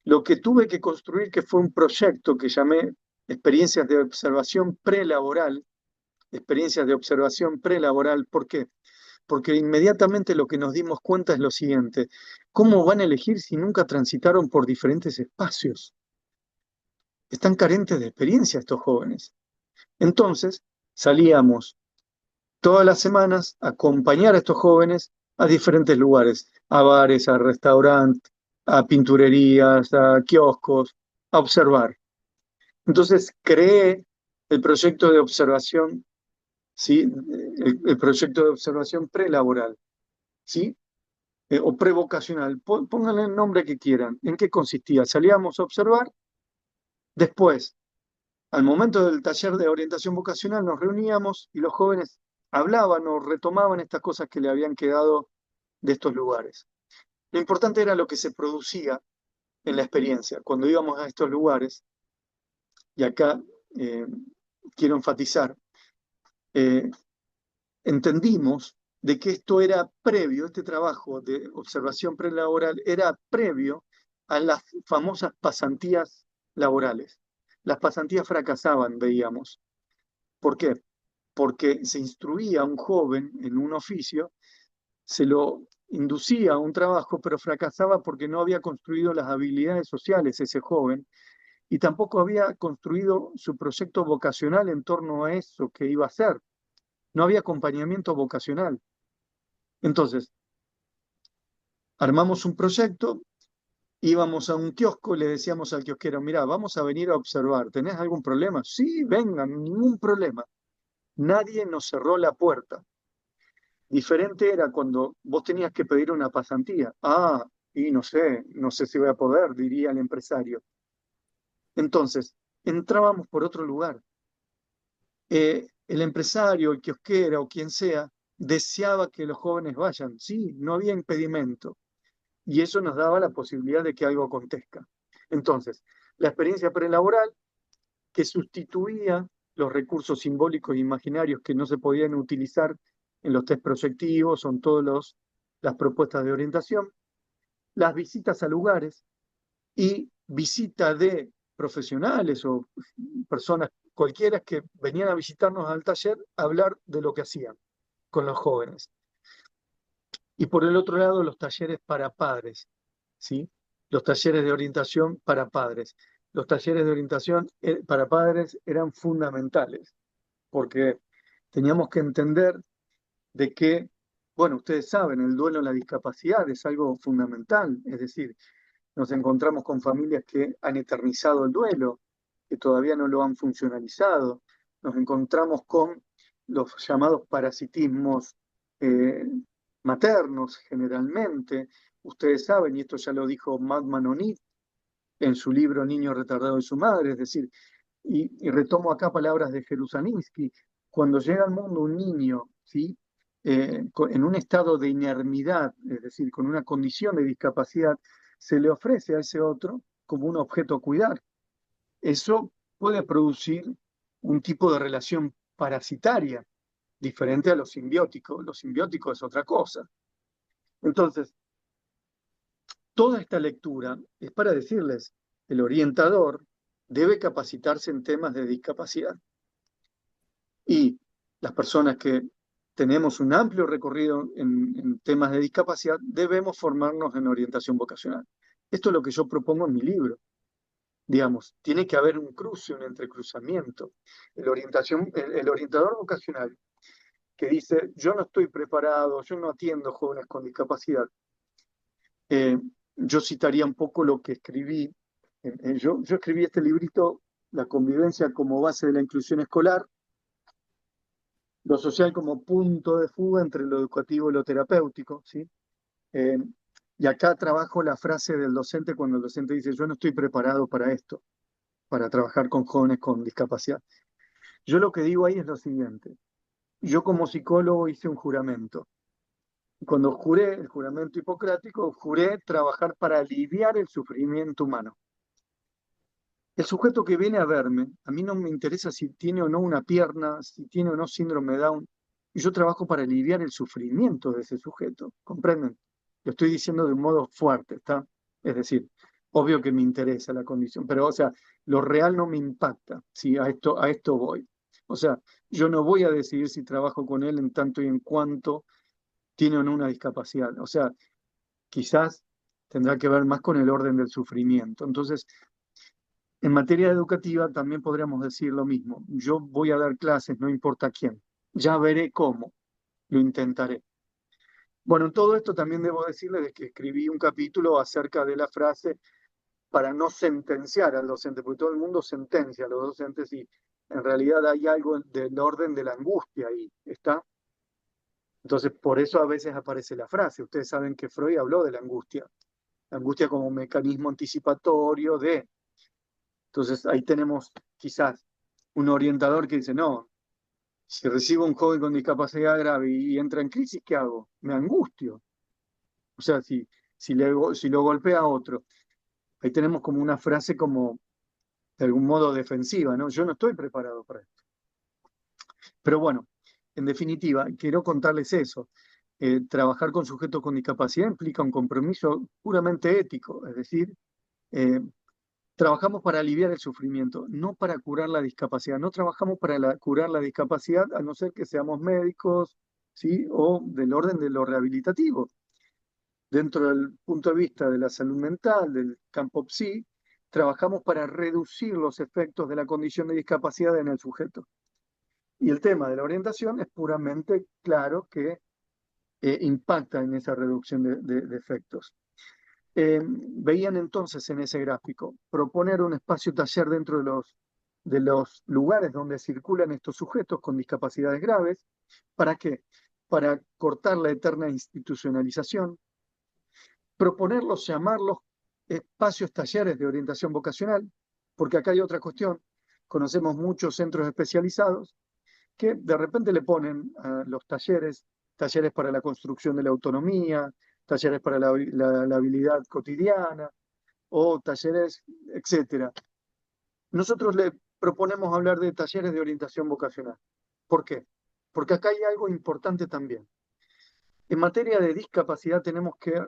lo que tuve que construir, que fue un proyecto que llamé experiencias de observación prelaboral. Experiencias de observación prelaboral, ¿por qué? Porque inmediatamente lo que nos dimos cuenta es lo siguiente: ¿cómo van a elegir si nunca transitaron por diferentes espacios? Están carentes de experiencia estos jóvenes. Entonces, salíamos todas las semanas a acompañar a estos jóvenes a diferentes lugares, a bares, a restaurantes, a pinturerías, a kioscos, a observar. Entonces creé el proyecto de observación, ¿sí? El proyecto de observación prelaboral, ¿sí? O prevocacional, pónganle el nombre que quieran. ¿En qué consistía? Salíamos a observar, después, al momento del taller de orientación vocacional, nos reuníamos y los jóvenes hablaban o retomaban estas cosas que le habían quedado de estos lugares. Lo importante era lo que se producía en la experiencia. Cuando íbamos a estos lugares, y acá quiero enfatizar, entendimos de que esto era previo, este trabajo de observación prelaboral era previo a las famosas pasantías laborales. Las pasantías fracasaban, veíamos. ¿Por qué? Porque se instruía a un joven en un oficio, se lo inducía a un trabajo, pero fracasaba porque no había construido las habilidades sociales ese joven y tampoco había construido su proyecto vocacional en torno a eso que iba a hacer. No había acompañamiento vocacional. Entonces, armamos un proyecto, íbamos a un kiosco y le decíamos al kiosquero, mirá, vamos a venir a observar, ¿tenés algún problema? Sí, vengan, ningún problema. nadie nos cerró la puerta. Diferente era cuando vos tenías que pedir una pasantía. Y no sé si voy a poder, diría el empresario. Entonces, entrábamos por otro lugar. El empresario, el kiosquero o quien sea, deseaba que los jóvenes vayan. Sí, no había impedimento. Y eso nos daba la posibilidad de que algo acontezca. Entonces, la experiencia prelaboral que sustituía los recursos simbólicos e imaginarios que no se podían utilizar en los test proyectivos o en todas las propuestas de orientación, las visitas a lugares y visita de profesionales o personas cualquiera que venían a visitarnos al taller a hablar de lo que hacían con los jóvenes. Y por el otro lado, los talleres para padres, ¿sí? Los talleres de orientación para padres. Los talleres de orientación para padres eran fundamentales, porque teníamos que entender de que, bueno, ustedes saben, el duelo en la discapacidad es algo fundamental, es decir, nos encontramos con familias que han eternizado el duelo, que todavía no lo han funcionalizado, nos encontramos con los llamados parasitismos eh, maternos generalmente. Ustedes saben, y esto ya lo dijo Matt Manonit en su libro Niño retardado de su madre, es decir, y retomo acá palabras de Jerusalinsky, cuando llega al mundo un niño, ¿sí? En un estado de inermidad, es decir, con una condición de discapacidad, se le ofrece a ese otro como un objeto a cuidar. Eso puede producir un tipo de relación parasitaria, diferente a los simbióticos. Los simbióticos es otra cosa. Entonces, toda esta lectura es para decirles, el orientador debe capacitarse en temas de discapacidad. Y las personas que tenemos un amplio recorrido en temas de discapacidad, debemos formarnos en orientación vocacional. Esto es lo que yo propongo en mi libro. Digamos, tiene que haber un cruce, un entrecruzamiento. El orientador vocacional que dice, yo no estoy preparado, yo no atiendo jóvenes con discapacidad. Yo citaría un poco lo que escribí. Yo escribí este librito, La convivencia como base de la inclusión escolar, lo social como punto de fuga entre lo educativo y lo terapéutico, ¿sí? Y acá trabajo la frase del docente cuando el docente dice, yo no estoy preparado para esto, para trabajar con jóvenes con discapacidad. Yo lo que digo ahí es lo siguiente. Yo como psicólogo hice un juramento. Cuando juré, el juramento hipocrático, juré trabajar para aliviar el sufrimiento humano. El sujeto que viene a verme, a mí no me interesa si tiene o no una pierna, si tiene o no síndrome de Down, y yo trabajo para aliviar el sufrimiento de ese sujeto, ¿comprenden? Lo estoy diciendo de un modo fuerte, ¿está? Es decir, obvio que me interesa la condición, pero o sea, lo real no me impacta, ¿sí? A esto voy. O sea, yo no voy a decidir si trabajo con él en tanto y en cuanto tiene o no una discapacidad. O sea, quizás tendrá que ver más con el orden del sufrimiento. Entonces, en materia educativa también podríamos decir lo mismo. Yo voy a dar clases, no importa a quién. Ya veré cómo, lo intentaré. Bueno, en todo esto también debo decirles de que escribí un capítulo acerca de la frase para no sentenciar al docente, porque todo el mundo sentencia a los docentes y en realidad hay algo del orden de la angustia ahí, ¿está? Entonces, por eso a veces aparece la frase. Ustedes saben que Freud habló de la angustia como un mecanismo anticipatorio de... Entonces, ahí tenemos quizás un orientador que dice, no, si recibo un joven con discapacidad grave y entra en crisis, ¿qué hago? Me angustio. O sea, si lo golpea a otro. Ahí tenemos como una frase como, de algún modo, defensiva, ¿no? Yo no estoy preparado para esto. Pero bueno, en definitiva, quiero contarles eso. Trabajar con sujetos con discapacidad implica un compromiso puramente ético, es decir, eh, trabajamos para aliviar el sufrimiento, no para curar la discapacidad. No trabajamos para curar la discapacidad a no ser que seamos médicos, ¿sí? O del orden de lo rehabilitativo. Dentro del punto de vista de la salud mental, del campo psi, trabajamos para reducir los efectos de la condición de discapacidad en el sujeto. Y el tema de la orientación es puramente claro que impacta en esa reducción de efectos. Veían entonces en ese gráfico proponer un espacio taller dentro de los de los lugares donde circulan estos sujetos con discapacidades graves. ¿Para qué? Para cortar la eterna institucionalización, proponerlos, llamarlos espacios, talleres de orientación vocacional, porque acá hay otra cuestión. Conocemos muchos centros especializados que de repente le ponen a los talleres para la construcción de la autonomía, talleres para la habilidad cotidiana o talleres, etcétera. Nosotros le proponemos hablar de talleres de orientación vocacional. ¿Por qué? Porque acá hay algo importante también. En materia de discapacidad tenemos que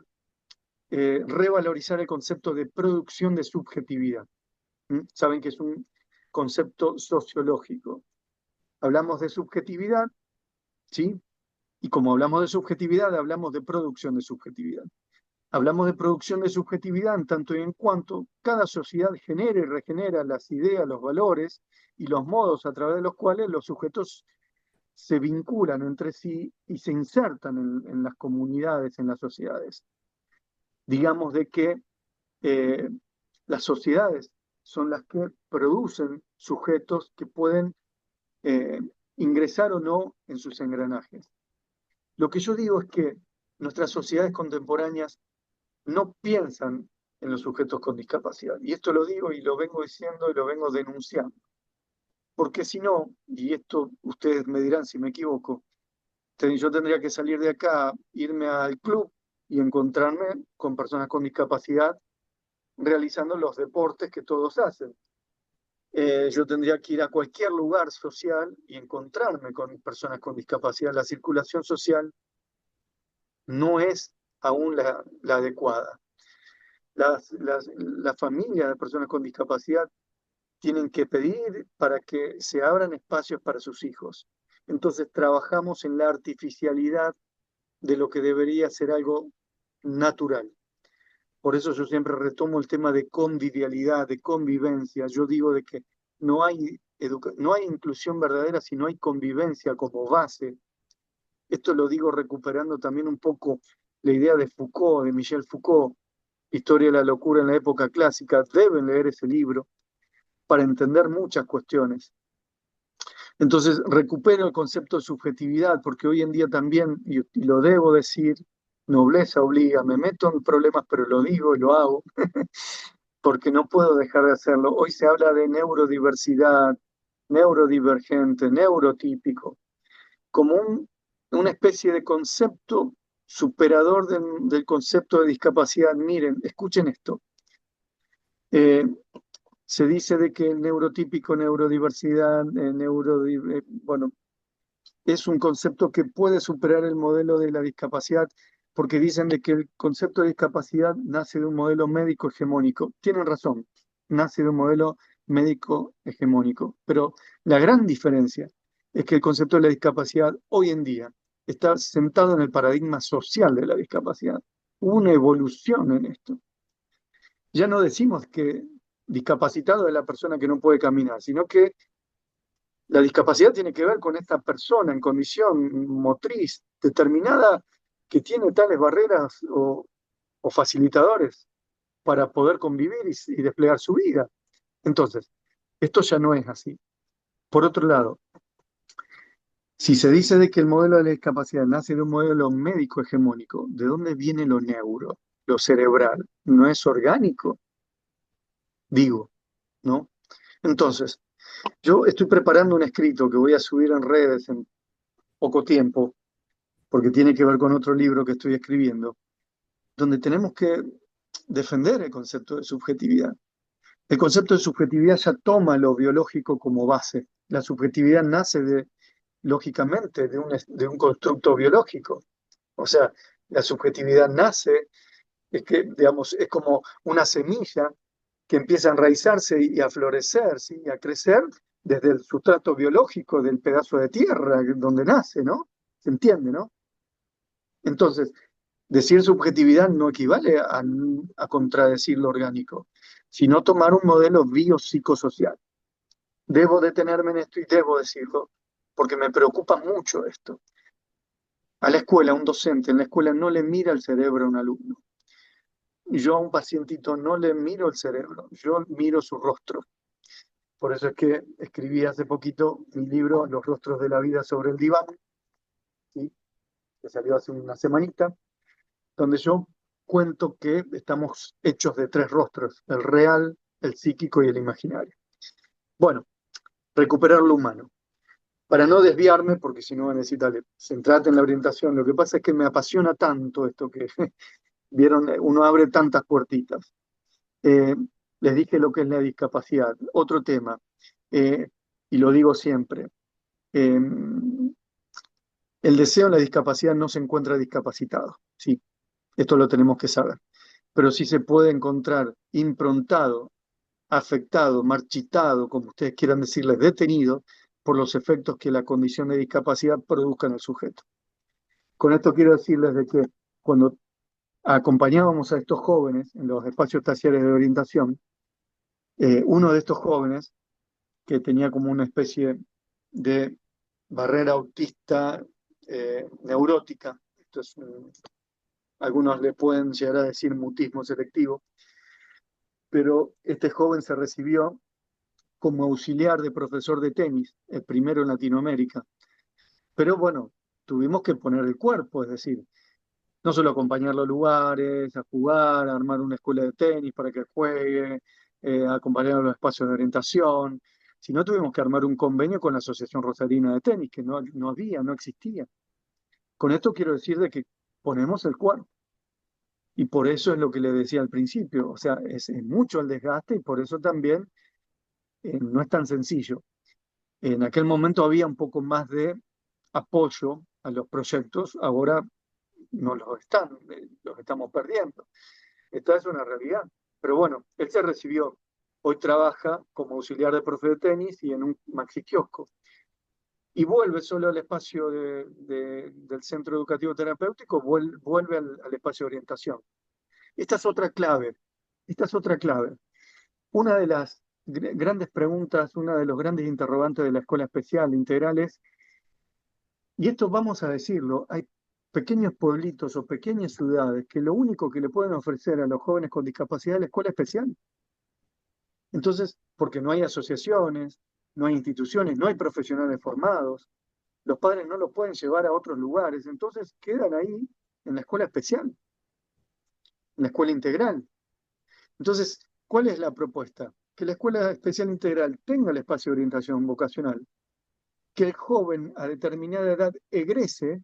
revalorizar el concepto de producción de subjetividad. Saben que es un concepto sociológico. Hablamos de subjetividad, ¿sí? Y como hablamos de subjetividad, hablamos de producción de subjetividad. Hablamos de producción de subjetividad en tanto y en cuanto cada sociedad genera y regenera las ideas, los valores y los modos a través de los cuales los sujetos se vinculan entre sí y se insertan en las comunidades, en las sociedades. Digamos de que las sociedades son las que producen sujetos que pueden ingresar o no en sus engranajes. Lo que yo digo es que nuestras sociedades contemporáneas no piensan en los sujetos con discapacidad. Y esto lo digo y lo vengo diciendo y lo vengo denunciando. Porque si no, y esto ustedes me dirán si me equivoco, yo tendría que salir de acá, irme al club y encontrarme con personas con discapacidad realizando los deportes que todos hacen. Yo tendría que ir a cualquier lugar social y encontrarme con personas con discapacidad. La circulación social no es aún la adecuada. Las familias de personas con discapacidad tienen que pedir para que se abran espacios para sus hijos. Entonces trabajamos en la artificialidad de lo que debería ser algo natural. Por eso yo siempre retomo el tema de convivialidad, de convivencia. Yo digo de que no hay inclusión verdadera si no hay convivencia como base. Esto lo digo recuperando también un poco la idea de Foucault, de Michel Foucault, Historia de la locura en la época clásica. Deben leer ese libro para entender muchas cuestiones. Entonces recupero el concepto de subjetividad, porque hoy en día también, y lo debo decir, nobleza obliga, me meto en problemas, pero lo digo y lo hago, porque no puedo dejar de hacerlo. Hoy se habla de neurodiversidad, neurodivergente, neurotípico, como una especie de concepto superador del concepto de discapacidad. Miren, escuchen esto. Se dice de que el neurotípico, neurodiversidad, bueno, es un concepto que puede superar el modelo de la discapacidad, porque dicen de que el concepto de discapacidad nace de un modelo médico hegemónico. Tienen razón, nace de un modelo médico hegemónico, pero la gran diferencia es que el concepto de la discapacidad hoy en día está sentado en el paradigma social de la discapacidad. Hubo una evolución en esto. Ya no decimos que discapacitado es la persona que no puede caminar, sino que la discapacidad tiene que ver con esta persona en condición motriz determinada que tiene tales barreras o facilitadores para poder convivir y desplegar su vida. Entonces, esto ya no es así. Por otro lado, si se dice de que el modelo de la discapacidad nace de un modelo médico hegemónico, ¿de dónde viene lo neuro, lo cerebral? ¿No es orgánico? Digo, ¿no? Entonces, yo estoy preparando un escrito que voy a subir en redes en poco tiempo, porque tiene que ver con otro libro que estoy escribiendo, donde tenemos que defender el concepto de subjetividad. El concepto de subjetividad ya toma lo biológico como base. La subjetividad nace lógicamente, de un constructo biológico. O sea, la subjetividad nace, digamos, es como una semilla que empieza a enraizarse y a florecer, ¿sí? Y a crecer desde el sustrato biológico del pedazo de tierra donde nace, ¿no? ¿Se entiende, no? Entonces, decir subjetividad no equivale a contradecir lo orgánico, sino tomar un modelo biopsicosocial. Debo detenerme en esto y debo decirlo, porque me preocupa mucho esto. A la escuela, un docente en la escuela no le mira el cerebro a un alumno. Yo a un pacientito no le miro el cerebro, yo miro su rostro. Por eso es que escribí hace poquito mi libro Los rostros de la vida sobre el diván, ¿sí? Que salió hace una semanita, donde yo cuento que estamos hechos de tres rostros, el real, el psíquico y el imaginario. Bueno, recuperar lo humano. Para no desviarme, porque si no van a decir, dale, centrate en la orientación. Lo que pasa es que me apasiona tanto esto que, vieron, uno abre tantas puertitas. Eh, Les dije lo que es la discapacidad. Otro tema, eh, y lo digo siempre, eh, el deseo en la discapacidad no se encuentra discapacitado, sí, esto lo tenemos que saber, pero sí se puede encontrar improntado, afectado, marchitado, como ustedes quieran decirles, detenido por los efectos que la condición de discapacidad produzca en el sujeto. Con esto quiero decirles de que cuando acompañábamos a estos jóvenes en los espacios talleres de orientación, uno de estos jóvenes que tenía como una especie de barrera autista neurótica, esto es algunos le pueden llegar a decir mutismo selectivo, pero este joven se recibió como auxiliar de profesor de tenis, el primero en Latinoamérica. Pero bueno, tuvimos que poner el cuerpo, es decir, no solo acompañarlo a lugares, a jugar, a armar una escuela de tenis para que juegue, acompañarlo a los espacios de orientación, sino tuvimos que armar un convenio con la Asociación Rosarina de Tenis, que no había, no existía. Con esto quiero decir de que ponemos el cuerpo. Y por eso es lo que le decía al principio, o sea, es mucho el desgaste y por eso también no es tan sencillo. En aquel momento había un poco más de apoyo a los proyectos, ahora no los estamos perdiendo. Esta es una realidad. Pero bueno, él se recibió, hoy trabaja como auxiliar de profe de tenis y en un maxi kiosco. Y vuelve solo al espacio del centro educativo terapéutico, vuelve al espacio de orientación. Esta es otra clave, esta es otra clave. Una de las grandes preguntas, una de los grandes interrogantes de la escuela especial integral es, y esto vamos a decirlo, hay pequeños pueblitos o pequeñas ciudades que lo único que le pueden ofrecer a los jóvenes con discapacidad es la escuela especial. Entonces, porque no hay asociaciones, no hay instituciones, no hay profesionales formados, los padres no los pueden llevar a otros lugares, entonces quedan ahí en la escuela especial, en la escuela integral. Entonces, ¿cuál es la propuesta? Que la escuela especial integral tenga el espacio de orientación vocacional, que el joven a determinada edad egrese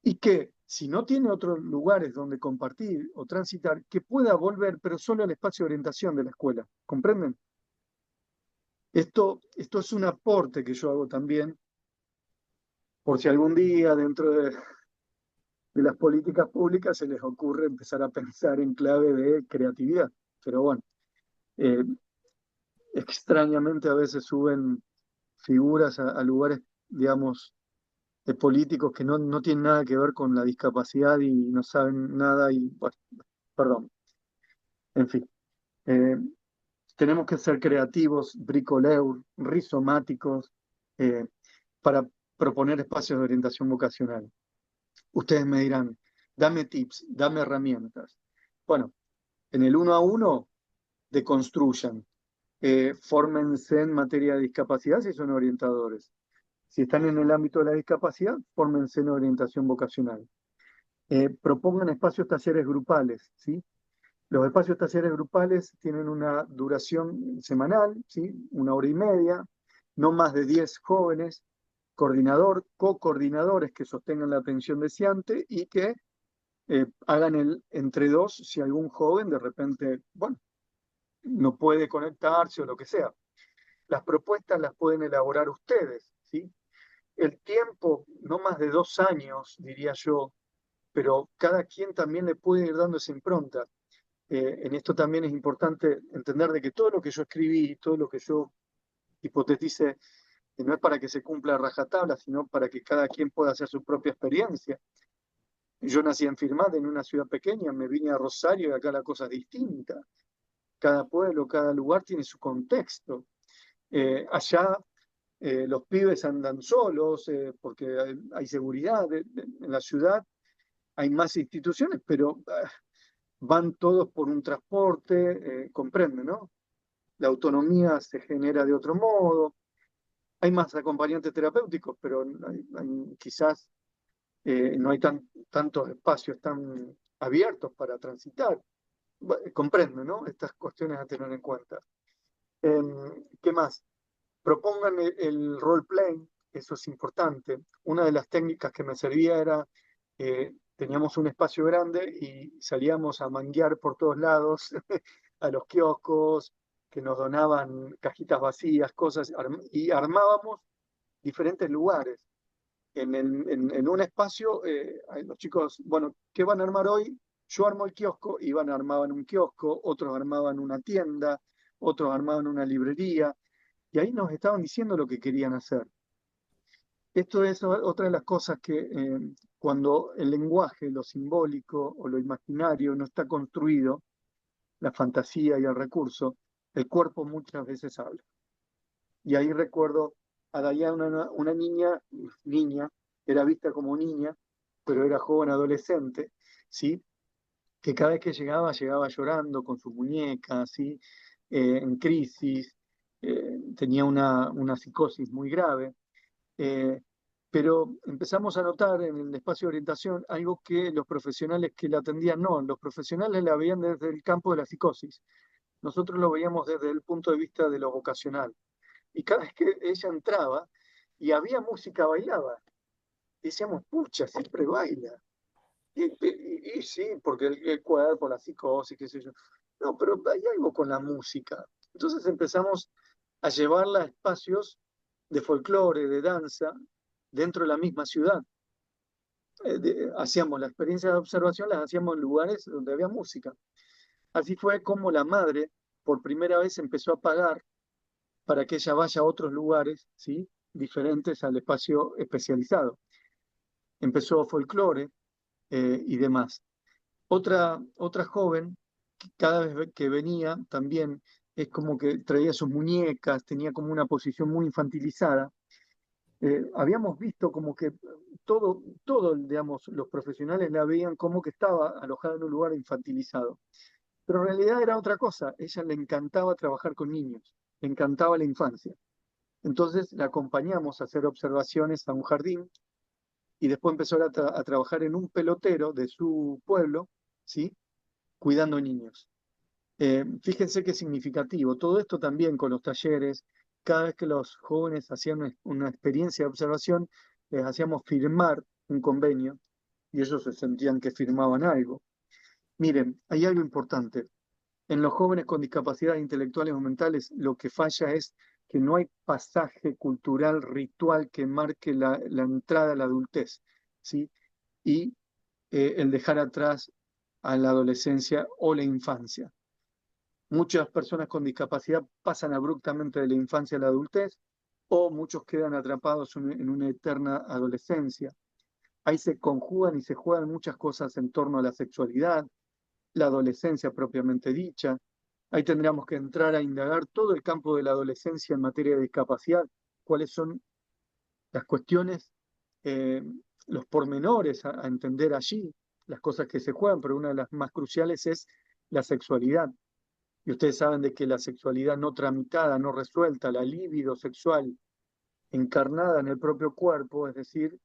y que si no tiene otros lugares donde compartir o transitar, que pueda volver, pero solo al espacio de orientación de la escuela. ¿Comprenden? Esto es un aporte que yo hago también, por si algún día dentro de las políticas públicas se les ocurre empezar a pensar en clave de creatividad. Pero bueno, eh, extrañamente a veces suben figuras a lugares, digamos, de políticos que no tienen nada que ver con la discapacidad y no saben nada y, bueno, perdón, en fin. Eh, Tenemos que ser creativos, bricoleur, rizomáticos, eh, para proponer espacios de orientación vocacional. Ustedes me dirán, dame tips, dame herramientas. Bueno, en el 1 a 1, deconstruyan, fórmense en materia de discapacidad si son orientadores. Si están en el ámbito de la discapacidad, fórmense en orientación vocacional. Propongan espacios talleres grupales, ¿sí? Los espacios talleres grupales tienen una duración semanal, ¿sí? 1 hora y media, no más de 10 jóvenes, coordinador, co-coordinadores que sostengan la atención deseante y que hagan el entre dos si algún joven de repente, bueno, no puede conectarse o lo que sea. Las propuestas las pueden elaborar ustedes, ¿sí? El tiempo, no más de 2 años, diría yo, pero cada quien también le puede ir dando esa impronta. En esto también es importante entender de que todo lo que yo escribí, todo lo que yo hipotetice, no es para que se cumpla a rajatabla, sino para que cada quien pueda hacer su propia experiencia. Yo nací en Firmat, en una ciudad pequeña, me vine a Rosario y acá la cosa es distinta. Cada pueblo, cada lugar tiene su contexto. Allá los pibes andan solos porque hay seguridad. En la ciudad hay más instituciones, pero van todos por un transporte, comprende, ¿no? la autonomía se genera de otro modo. Hay más acompañantes terapéuticos, pero quizás no hay tantos espacios tan abiertos para transitar. Comprendo, ¿no? Estas cuestiones a tener en cuenta. ¿Qué más? Propongan el role-playing, eso es importante. Una de las técnicas que me servía era, teníamos un espacio grande y salíamos a manguear por todos lados, a los kioscos, que nos donaban cajitas vacías, cosas, y armábamos diferentes lugares. En un espacio, los chicos, bueno, ¿qué van a armar hoy? Yo armo el kiosco, armaban un kiosco, otros armaban una tienda, otros armaban una librería, y ahí nos estaban diciendo lo que querían hacer. Esto es otra de las cosas que cuando el lenguaje, lo simbólico o lo imaginario no está construido, la fantasía y el recurso, el cuerpo muchas veces habla. Y ahí recuerdo a Dayana, una niña, era vista como niña, pero era joven adolescente, ¿sí? Que cada vez que llegaba llorando con sus muñecas, ¿sí? En crisis, tenía una psicosis muy grave. Eh, pero empezamos a notar en el espacio de orientación algo que los profesionales que la atendían no, los profesionales la veían desde el campo de la psicosis. Nosotros lo veíamos desde el punto de vista de lo vocacional. Y cada vez que ella entraba y había música, bailaba. Decíamos, pucha, siempre baila. Y sí, porque el cuerpo, la psicosis, qué sé yo. No, pero hay algo con la música. Entonces empezamos a llevarla a espacios de folclore, de danza, dentro de la misma ciudad. Hacíamos la experiencia de observación, las hacíamos en lugares donde había música. Así fue como la madre, por primera vez, empezó a pagar para que ella vaya a otros lugares, ¿sí? Diferentes al espacio especializado. Empezó folclore y demás. Otra joven, cada vez que venía, también es como que traía sus muñecas, tenía como una posición muy infantilizada. Habíamos visto como que digamos, los profesionales la veían como que estaba alojada en un lugar infantilizado. Pero en realidad era otra cosa. Ella le encantaba trabajar con niños, le encantaba la infancia. Entonces la acompañamos a hacer observaciones a un jardín y después empezó a trabajar en un pelotero de su pueblo, ¿sí? Cuidando niños. Fíjense qué significativo. Todo esto también con los talleres. Cada vez que los jóvenes hacían una experiencia de observación, les hacíamos firmar un convenio y ellos se sentían que firmaban algo. Miren, hay algo importante. En los jóvenes con discapacidades intelectuales o mentales, lo que falla es que no hay pasaje cultural, ritual que marque la entrada a la adultez, ¿sí? Y el dejar atrás a la adolescencia o la infancia. Muchas personas con discapacidad pasan abruptamente de la infancia a la adultez o muchos quedan atrapados en una eterna adolescencia. Ahí se conjugan y se juegan muchas cosas en torno a la sexualidad, la adolescencia propiamente dicha. Ahí tendríamos que entrar a indagar todo el campo de la adolescencia en materia de discapacidad, cuáles son las cuestiones, eh, los pormenores a entender allí, las cosas que se juegan, pero una de las más cruciales es la sexualidad. Y ustedes saben de que la sexualidad no tramitada, no resuelta, la libido sexual encarnada en el propio cuerpo, es decir,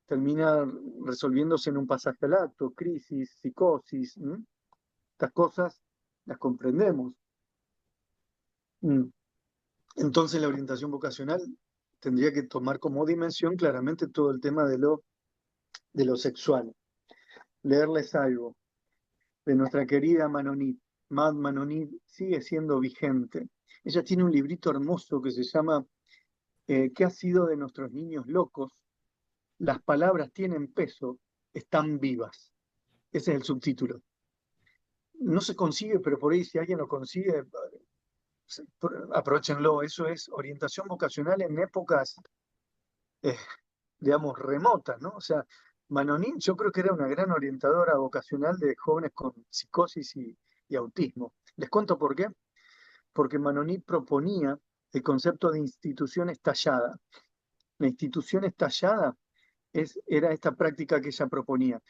termina resolviéndose en un pasaje al acto, crisis, psicosis. Estas cosas las comprendemos. Entonces la orientación vocacional tendría que tomar como dimensión claramente todo el tema de lo sexual. Leerles algo de nuestra querida Manonit. Mad Manonit sigue siendo vigente. Ella tiene un librito hermoso que se llama ¿Qué ha sido de nuestros niños locos? Las palabras tienen peso, están vivas. Ese es el subtítulo. No se consigue, pero por ahí si alguien lo consigue, aprovechenlo. Eso es orientación vocacional en épocas, eh, digamos, remotas, ¿no? O sea, Manonit yo creo que era una gran orientadora vocacional de jóvenes con psicosis y autismo. Les cuento por qué. Porque Manonit proponía el concepto de institución estallada. La institución estallada era esta práctica que ella proponía.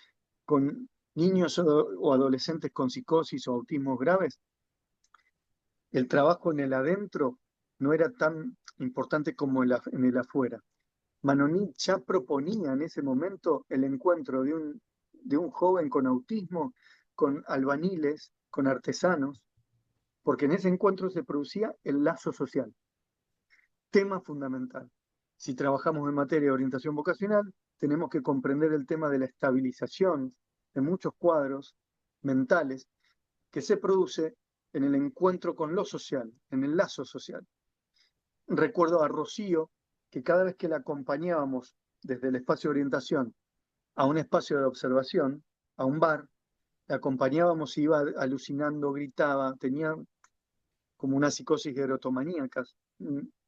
Con niños o adolescentes con psicosis o autismos graves, El trabajo en el adentro no era tan importante como en el afuera. Manonit ya proponía en ese momento el encuentro de un joven con autismo, con albaniles, con artesanos, porque en ese encuentro se producía el lazo social. Tema fundamental. Si trabajamos en materia de orientación vocacional, tenemos que comprender el tema de la estabilización de muchos cuadros mentales que se produce en el encuentro con lo social, en el lazo social. Recuerdo a Rocío que cada vez que la acompañábamos desde el espacio de orientación a un espacio de observación, a un bar, la acompañábamos y iba alucinando, gritaba, tenía como una psicosis erotomaníaca,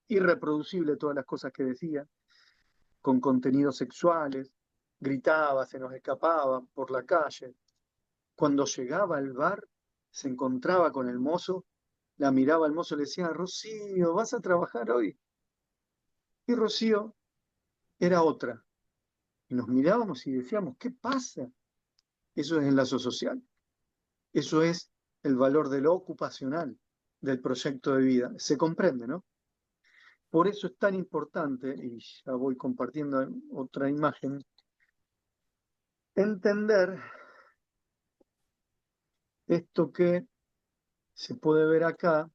irreproducible todas las cosas que decía, con contenidos sexuales, gritaba, se nos escapaba por la calle. Cuando llegaba al bar, se encontraba con el mozo, la miraba al mozo y le decía, Rocío, ¿vas a trabajar hoy? Y Rocío era otra. Y nos mirábamos y decíamos, ¿qué pasa? Eso es enlazo social. Eso es el valor de lo ocupacional del proyecto de vida. Se comprende, ¿no? Por eso es tan importante, y ya voy compartiendo otra imagen, entender esto que se puede ver acá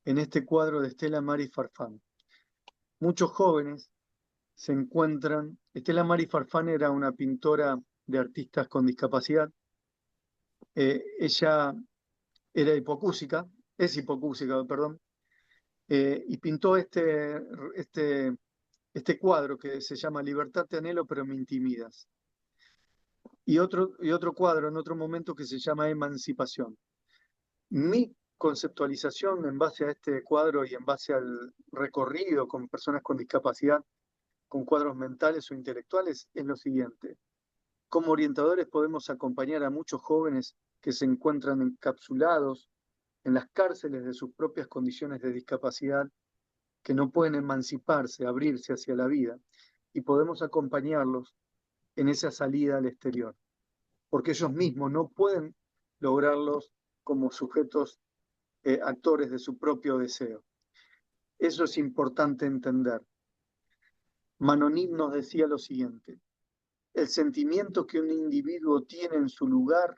en este cuadro de Estela Maris Farfán. Muchos jóvenes se encuentran. Estela Maris Farfán era una pintora de artistas con discapacidad. Ella era hipocúsica, es hipocúsica, perdón, y pintó este cuadro que se llama Libertad te anhelo, pero me intimidas. Y otro cuadro en otro momento que se llama Emancipación. Mi conceptualización en base a este cuadro y en base al recorrido con personas con discapacidad, con cuadros mentales o intelectuales, es lo siguiente. Como orientadores podemos acompañar a muchos jóvenes que se encuentran encapsulados en las cárceles de sus propias condiciones de discapacidad, que no pueden emanciparse, abrirse hacia la vida, y podemos acompañarlos en esa salida al exterior, porque ellos mismos no pueden lograrlos como sujetos actores de su propio deseo. Eso es importante entender. Manonit nos decía lo siguiente: el sentimiento que un individuo tiene en su lugar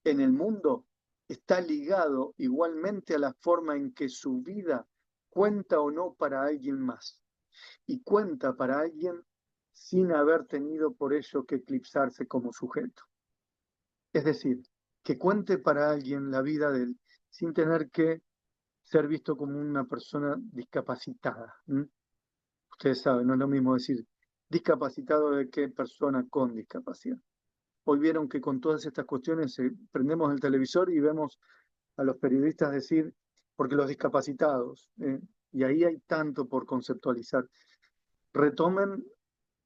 en el mundo está ligado igualmente a la forma en que su vida cuenta o no para alguien más, y cuenta para alguien sin haber tenido por ello que eclipsarse como sujeto. Es decir, que cuente para alguien la vida de él sin tener que ser visto como una persona discapacitada. Ustedes saben, no es lo mismo decir discapacitado de que persona con discapacidad. Hoy vieron que con todas estas cuestiones prendemos el televisor y vemos a los periodistas decir, porque los discapacitados, y ahí hay tanto por conceptualizar. Retomen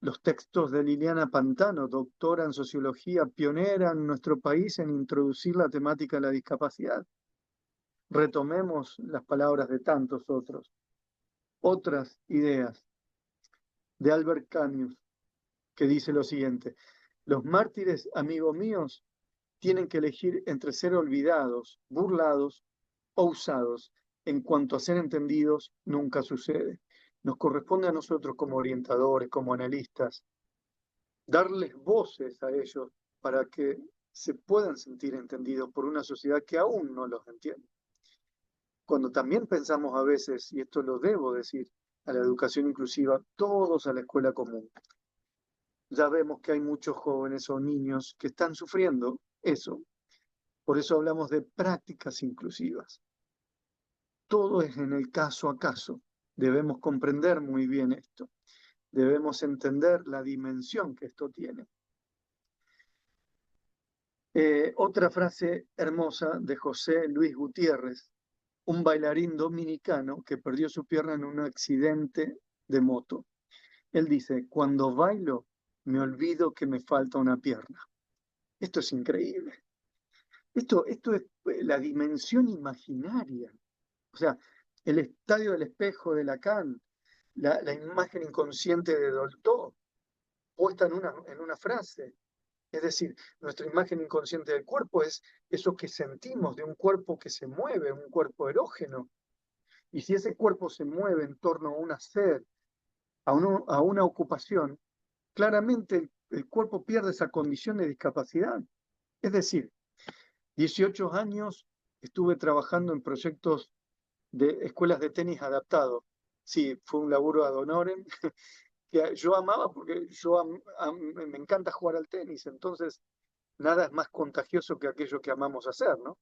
los textos de Liliana Pantano, doctora en sociología, pionera en nuestro país en introducir la temática de la discapacidad. Retomemos las palabras de tantos otros. Otras ideas de Albert Camus, que dice lo siguiente: los mártires, amigos míos, tienen que elegir entre ser olvidados, burlados o usados. En cuanto a ser entendidos, nunca sucede. Nos corresponde a nosotros como orientadores, como analistas, darles voces a ellos para que se puedan sentir entendidos por una sociedad que aún no los entiende. Cuando también pensamos a veces, y esto lo debo decir, a la educación inclusiva, todos a la escuela común, ya vemos que hay muchos jóvenes o niños que están sufriendo eso. Por eso hablamos de prácticas inclusivas. Todo es en el caso a caso. Debemos comprender muy bien esto. Debemos entender la dimensión que esto tiene. Otra frase hermosa de José Luis Gutiérrez, un bailarín dominicano que perdió su pierna en un accidente de moto. Él dice, cuando bailo me olvido que me falta una pierna. Esto es increíble. Esto es la dimensión imaginaria. O sea, el estadio del espejo de Lacan, la imagen inconsciente de Dolto, puesta en una frase. Es decir, nuestra imagen inconsciente del cuerpo es eso que sentimos de un cuerpo que se mueve, un cuerpo erógeno. Y si ese cuerpo se mueve en torno a un hacer, a una ocupación, claramente el cuerpo pierde esa condición de discapacidad. Es decir, 18 años estuve trabajando en proyectos de escuelas de tenis adaptado. Sí, fue un laburo ad honorem que yo amaba porque me encanta jugar al tenis, entonces nada es más contagioso que aquello que amamos hacer, ¿no?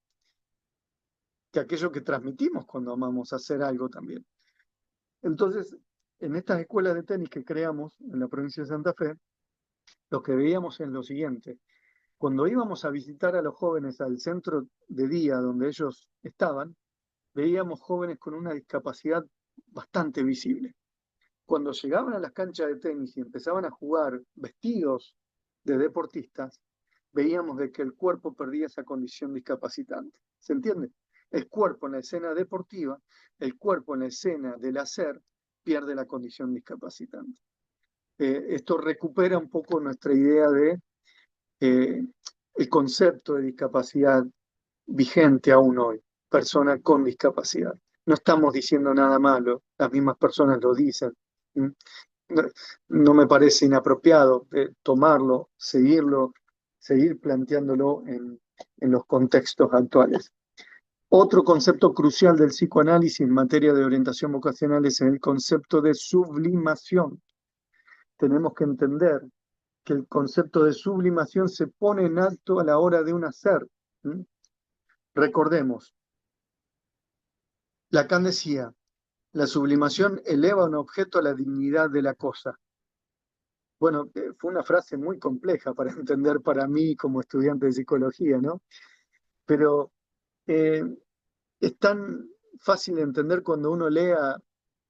Que aquello que transmitimos cuando amamos hacer algo también. Entonces, en estas escuelas de tenis que creamos en la provincia de Santa Fe, lo que veíamos es lo siguiente. Cuando íbamos a visitar a los jóvenes al centro de día donde ellos estaban, veíamos jóvenes con una discapacidad bastante visible. Cuando llegaban a las canchas de tenis y empezaban a jugar vestidos de deportistas, veíamos de que el cuerpo perdía esa condición discapacitante. ¿Se entiende? El cuerpo en la escena deportiva, el cuerpo en la escena del hacer, pierde la condición discapacitante. Esto recupera un poco nuestra idea de el concepto de discapacidad vigente aún hoy, persona con discapacidad. No estamos diciendo nada malo, las mismas personas lo dicen. ¿Mm? No, no me parece inapropiado tomarlo, seguir planteándolo en los contextos actuales. Otro concepto crucial del psicoanálisis en materia de orientación vocacional es el concepto de sublimación. Tenemos que entender que el concepto de sublimación se pone en alto a la hora de un hacer. ¿Mm? Recordemos, Lacan decía, la sublimación eleva a un objeto a la dignidad de la cosa. Bueno, fue una frase muy compleja para entender para mí como estudiante de psicología, ¿no? Pero eh, es tan fácil de entender cuando uno lee a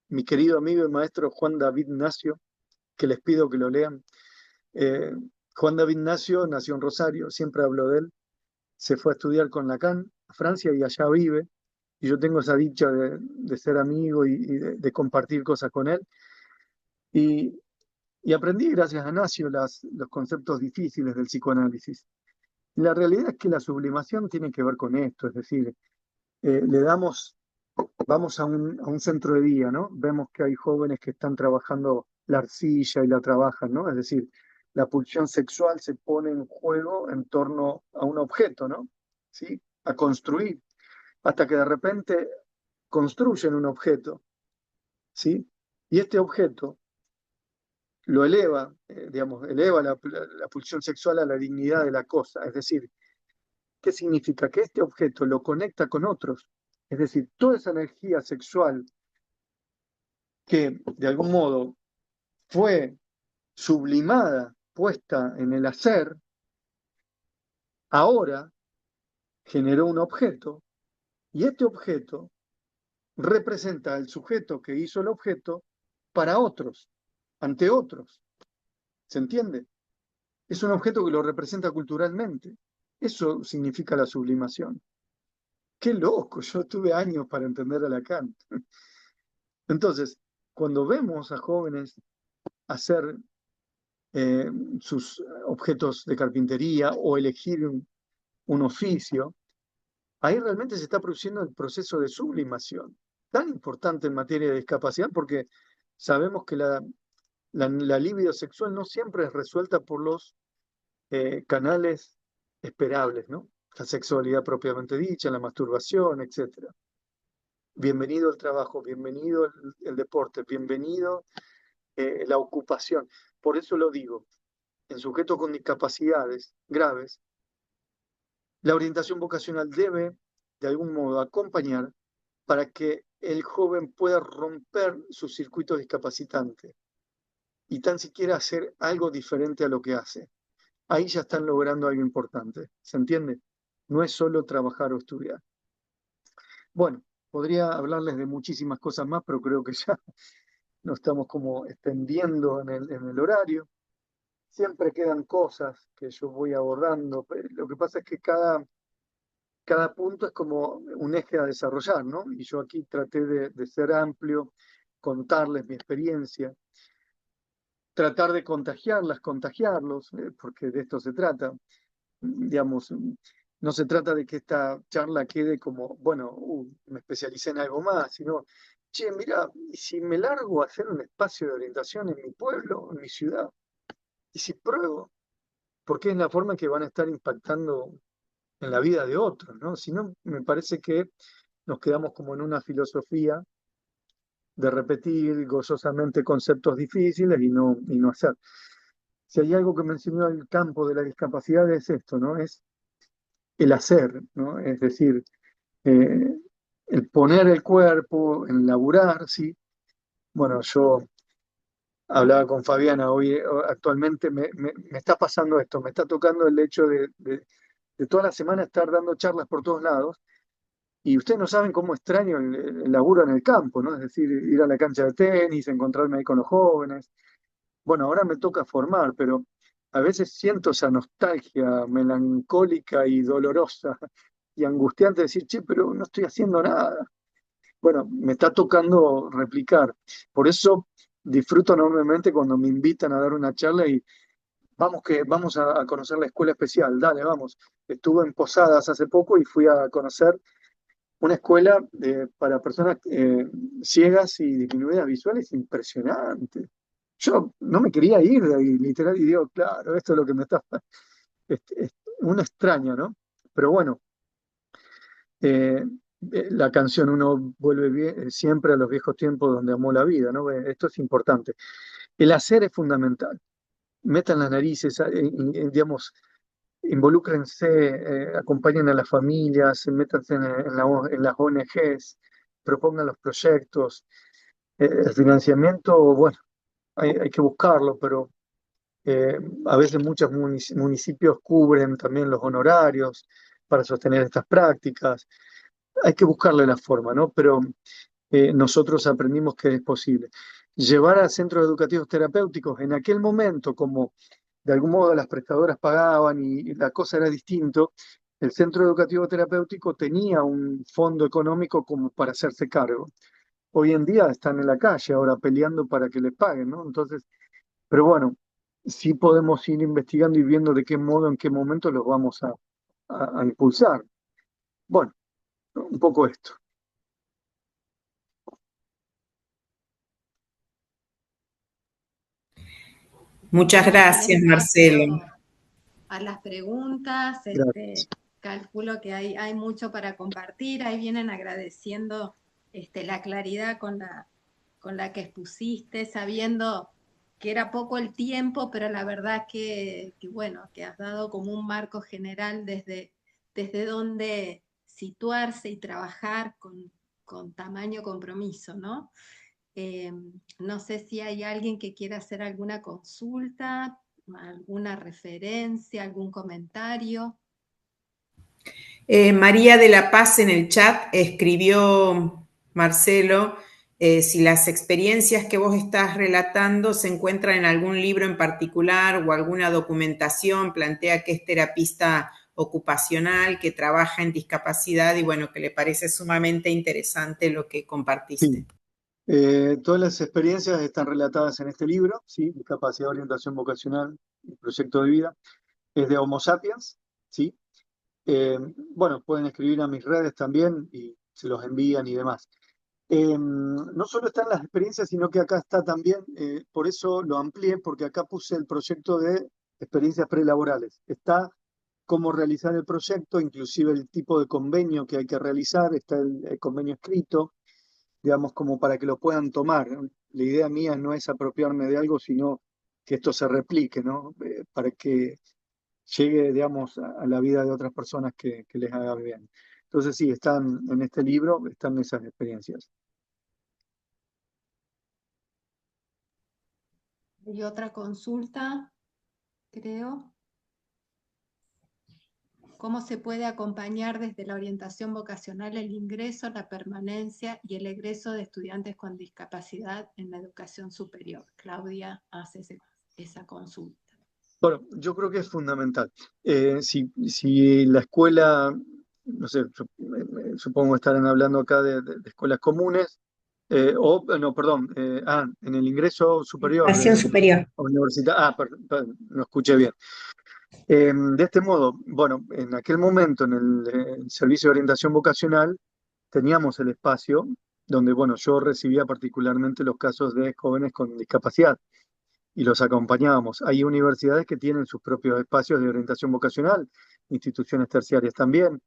mi querido amigo y maestro Juan David Nacio, que les pido que lo lean. Eh, Juan David Nacio nació en Rosario, siempre hablo de él, se fue a estudiar con Lacan a Francia y allá vive, y yo tengo esa dicha de ser amigo y de compartir cosas con él. Y, y aprendí gracias a Nacio los conceptos difíciles del psicoanálisis. Y la realidad es que la sublimación tiene que ver con esto, es decir, vamos a un centro de día, ¿no? Vemos que hay jóvenes que están trabajando la arcilla y la trabajan, ¿no? Es decir, la pulsión sexual se pone en juego en torno a un objeto, ¿no? ¿Sí? A construir, hasta que de repente construyen un objeto, ¿sí? Y este objeto lo eleva, digamos, eleva la pulsión sexual a la dignidad de la cosa, es decir, ¿qué significa? Que este objeto lo conecta con otros. Es decir, toda esa energía sexual que de algún modo fue sublimada, puesta en el hacer, ahora generó un objeto y este objeto representa al sujeto que hizo el objeto para otros, ante otros. ¿Se entiende? Es un objeto que lo representa culturalmente. Eso significa la sublimación. Qué loco, yo tuve años para entender a Lacan. Entonces, cuando vemos a jóvenes hacer eh, sus objetos de carpintería o elegir un oficio, ahí realmente se está produciendo el proceso de sublimación, tan importante en materia de discapacidad, porque sabemos que la libido sexual no siempre es resuelta por los canales esperables, ¿no? La sexualidad propiamente dicha, la masturbación, etc. Bienvenido al trabajo, bienvenido el deporte, bienvenido la ocupación. Por eso lo digo, en sujetos con discapacidades graves, la orientación vocacional debe, de algún modo, acompañar para que el joven pueda romper su circuito discapacitante y tan siquiera hacer algo diferente a lo que hace. Ahí ya están logrando algo importante, ¿se entiende? No es solo trabajar o estudiar. Bueno, podría hablarles de muchísimas cosas más, pero creo que ya nos estamos como extendiendo en el horario. Siempre quedan cosas que yo voy abordando, pero lo que pasa es que cada punto es como un eje a desarrollar, ¿no? Y yo aquí traté de ser amplio, contarles mi experiencia. tratar de contagiarlos, porque de esto se trata. Digamos, no se trata de que esta charla quede como, bueno, me especialicé en algo más, sino, che, mira, ¿y si me largo a hacer un espacio de orientación en mi pueblo, en mi ciudad? ¿Y si pruebo? Porque es la forma que van a estar impactando en la vida de otros, ¿no? Si no, me parece que nos quedamos como en una filosofía de repetir gozosamente conceptos difíciles y no hacer. Si hay algo que me enseñó el campo de la discapacidad es esto, ¿no? Es el hacer, ¿no? Es decir, eh, el poner el cuerpo, el laburar, ¿sí? Bueno, yo hablaba con Fabiana hoy, actualmente me está pasando esto, me está tocando el hecho de toda la semana estar dando charlas por todos lados. Y ustedes no saben cómo extraño el laburo en el campo, ¿no? Es decir, ir a la cancha de tenis, encontrarme ahí con los jóvenes. Bueno, ahora me toca formar, pero a veces siento esa nostalgia melancólica y dolorosa y angustiante de decir, che, pero no estoy haciendo nada. Bueno, me está tocando replicar. Por eso disfruto enormemente cuando me invitan a dar una charla y vamos que vamos a conocer la escuela especial, dale, vamos. Estuve en Posadas hace poco y fui a conocer una escuela para personas ciegas y disminuidas visuales impresionante. Yo no me quería ir de ahí, literal, y digo, claro, esto es lo que me está... uno extraña, ¿no? Pero bueno, eh, la canción uno vuelve siempre a los viejos tiempos donde amó la vida, ¿no? Esto es importante. El hacer es fundamental. Metan las narices, digamos, involúcrense, acompañen a las familias, métanse en las ONGs, propongan los proyectos. El financiamiento, bueno, hay que buscarlo, pero eh, a veces muchos municipios cubren también los honorarios para sostener estas prácticas. Hay que buscarle la forma, ¿no? Pero nosotros aprendimos que es posible. Llevar a centros educativos terapéuticos en aquel momento, como de algún modo las prestadoras pagaban y la cosa era distinto, el centro educativo terapéutico tenía un fondo económico como para hacerse cargo. Hoy en día están en la calle ahora peleando para que les paguen, ¿no? Entonces, pero bueno, sí podemos ir investigando y viendo de qué modo, en qué momento los vamos a impulsar. Bueno, un poco esto. Muchas Damos el gracias, Marcelo. espacio a las preguntas. Gracias. Calculo que hay mucho para compartir. Ahí vienen agradeciendo la claridad con la que expusiste, sabiendo que era poco el tiempo, pero la verdad bueno, que has dado como un marco general desde donde situarse y trabajar con tamaño compromiso, ¿no? No sé si hay alguien que quiera hacer alguna consulta, alguna referencia, algún comentario. María de la Paz en el chat escribió, Marcelo, si las experiencias que vos estás relatando se encuentran en algún libro en particular o alguna documentación, plantea que es terapista ocupacional, que trabaja en discapacidad y bueno, que le parece sumamente interesante lo que compartiste. Sí. Todas las experiencias están relatadas en este libro, ¿sí? Discapacidad, orientación vocacional y proyecto de vida. Es de Homo sapiens, ¿sí? Bueno, pueden escribir a mis redes también y se los envían y demás. No solo están las experiencias, sino que acá está también, por eso lo amplié, porque acá puse el proyecto de experiencias prelaborales. Está cómo realizar el proyecto, inclusive el tipo de convenio que hay que realizar, está el convenio escrito, digamos, como para que lo puedan tomar. La idea mía no es apropiarme de algo, sino que esto se replique, ¿no? Para que llegue, digamos, a la vida de otras personas que les haga bien. Entonces sí, están en este libro, están esas experiencias. Y otra consulta, creo. ¿Cómo se puede acompañar desde la orientación vocacional el ingreso, la permanencia y el egreso de estudiantes con discapacidad en la educación superior? Claudia hace esa consulta. Bueno, yo creo que es fundamental. Si la escuela, no sé, supongo estarán hablando acá de escuelas comunes, No, perdón, en el ingreso superior Educación superior. universitario, no escuché bien. De este modo, bueno, en aquel momento en el servicio de orientación vocacional teníamos el espacio donde, bueno, yo recibía particularmente los casos de jóvenes con discapacidad y los acompañábamos. Hay universidades que tienen sus propios espacios de orientación vocacional, instituciones terciarias también,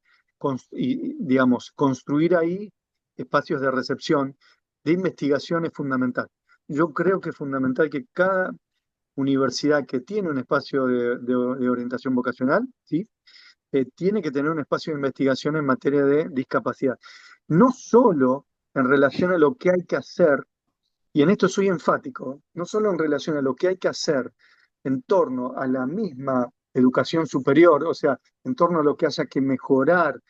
y, digamos, construir ahí espacios de recepción, de investigación es fundamental. Yo creo que es fundamental que cada universidad que tiene un espacio de orientación vocacional, ¿sí? Tiene que tener un espacio de investigación en materia de discapacidad. No solo en relación a lo que hay que hacer, y en esto soy enfático, no solo en relación a lo que hay que hacer en torno a la misma educación superior, o sea, en torno a lo que haya que mejorar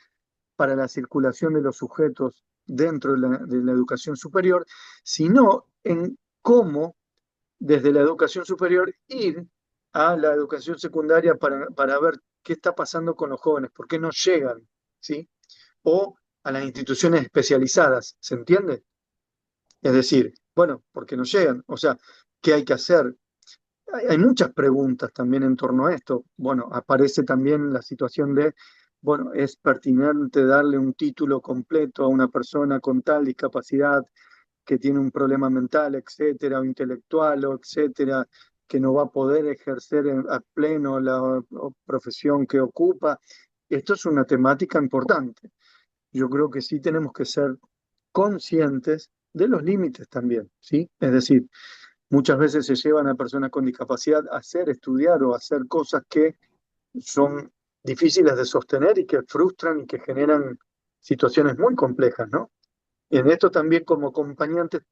para la circulación de los sujetos dentro de la educación superior, sino en cómo desde la educación superior ir a la educación secundaria para ver qué está pasando con los jóvenes, por qué no llegan, ¿sí? O a las instituciones especializadas, ¿se entiende? Es decir, bueno, ¿por qué no llegan? O sea, ¿qué hay que hacer? Hay muchas preguntas también en torno a esto. Bueno, aparece también la situación de, bueno, ¿es pertinente darle un título completo a una persona con tal discapacidad que tiene un problema mental, etcétera, o intelectual, o etcétera, que no va a poder ejercer a pleno la profesión que ocupa? Esto es una temática importante. Yo creo que sí tenemos que ser conscientes de los límites también, ¿sí? Es decir, muchas veces se llevan a personas con discapacidad a hacer, estudiar o a hacer cosas que son difíciles de sostener y que frustran y que generan situaciones muy complejas, ¿no? En esto también como acompañantes,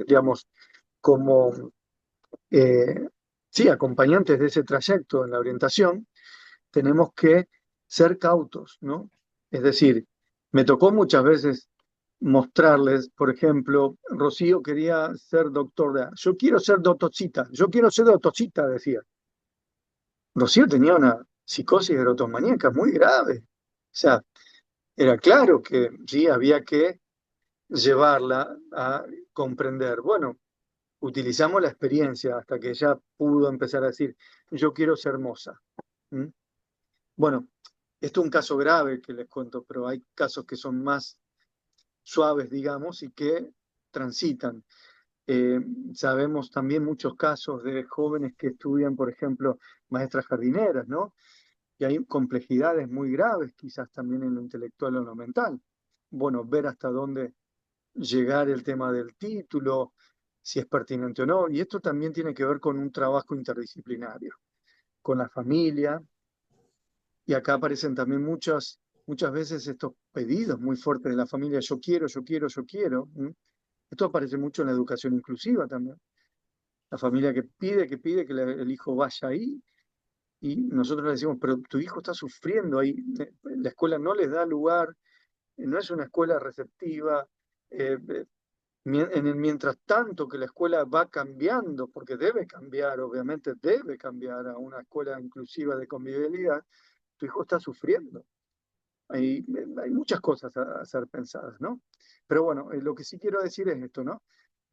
digamos, como, eh, sí, acompañantes de ese trayecto en la orientación, tenemos que ser cautos, ¿no? Es decir, me tocó muchas veces mostrarles, por ejemplo, Rocío quería ser doctora. Yo quiero ser doctorcita, decía. Rocío tenía una psicosis erotomaníaca muy grave. O sea, era claro que sí, había que llevarla a comprender. Bueno, utilizamos la experiencia hasta que ella pudo empezar a decir, yo quiero ser moza. ¿Mm? Bueno, esto es un caso grave que les cuento, pero hay casos que son más suaves, digamos, y que transitan. Eh, Sabemos también muchos casos de jóvenes que estudian, por ejemplo, maestras jardineras, ¿no? Y hay complejidades muy graves, quizás también en lo intelectual o en lo mental. Bueno, ver hasta dónde llegar el tema del título, si es pertinente o no. Y esto también tiene que ver con un trabajo interdisciplinario, con la familia. Y acá aparecen también muchas veces estos pedidos muy fuertes de la familia, yo quiero, yo quiero, yo quiero. ¿Mm? Esto aparece mucho en la educación inclusiva también. La familia que pide que el hijo vaya ahí y nosotros le decimos, pero tu hijo está sufriendo ahí, la escuela no les da lugar, no es una escuela receptiva. Mientras tanto que la escuela va cambiando, porque debe cambiar, obviamente debe cambiar a una escuela inclusiva de convivialidad, tu hijo está sufriendo. Hay muchas cosas a ser pensadas, ¿no? Pero bueno, lo que sí quiero decir es esto, ¿no?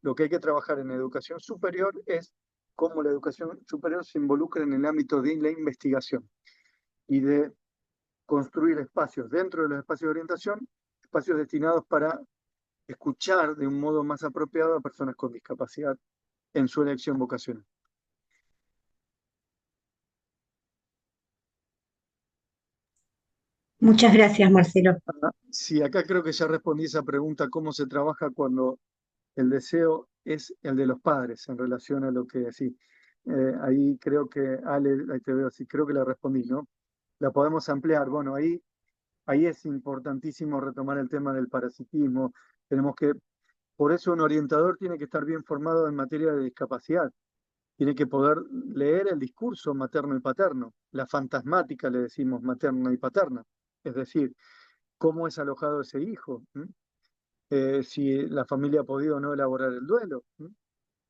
Lo que hay que trabajar en educación superior es cómo la educación superior se involucra en el ámbito de la investigación y de construir espacios dentro de los espacios de orientación, espacios destinados para escuchar de un modo más apropiado a personas con discapacidad en su elección vocacional. Muchas gracias, Marcelo. Sí, acá creo que ya respondí esa pregunta, cómo se trabaja cuando el deseo es el de los padres en relación a lo que sí. Ahí creo que, Ale, ahí te veo, sí, creo que la respondí, ¿no? La podemos ampliar. Bueno, ahí es importantísimo retomar el tema del parasitismo. Por eso un orientador tiene que estar bien formado en materia de discapacidad. Tiene que poder leer el discurso materno y paterno, la fantasmática, le decimos, materna y paterna. Es decir, cómo es alojado ese hijo, si la familia ha podido o no elaborar el duelo,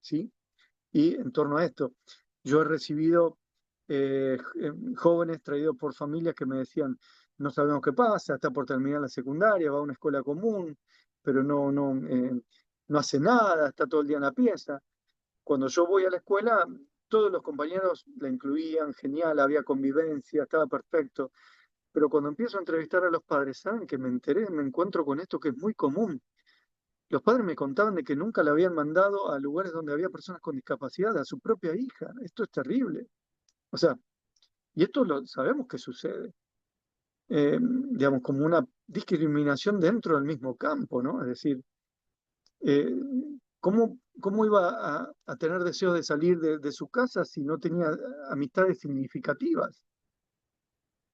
¿sí? Y en torno a esto, yo he recibido jóvenes traídos por familias que me decían, no sabemos qué pasa, está por terminar la secundaria, va a una escuela común, pero no hace nada, está todo el día en la pieza. Cuando yo voy a la escuela, todos los compañeros la incluían, genial, había convivencia, estaba perfecto. Pero cuando empiezo a entrevistar a los padres, ¿saben que me enteré? Me encuentro con esto que es muy común. Los padres me contaban de que nunca la habían mandado a lugares donde había personas con discapacidad, a su propia hija. Esto es terrible. O sea, y esto lo sabemos que sucede. Digamos, como una discriminación dentro del mismo campo, ¿no? Es decir, eh, ¿cómo iba a tener deseo de salir de su casa si no tenía amistades significativas?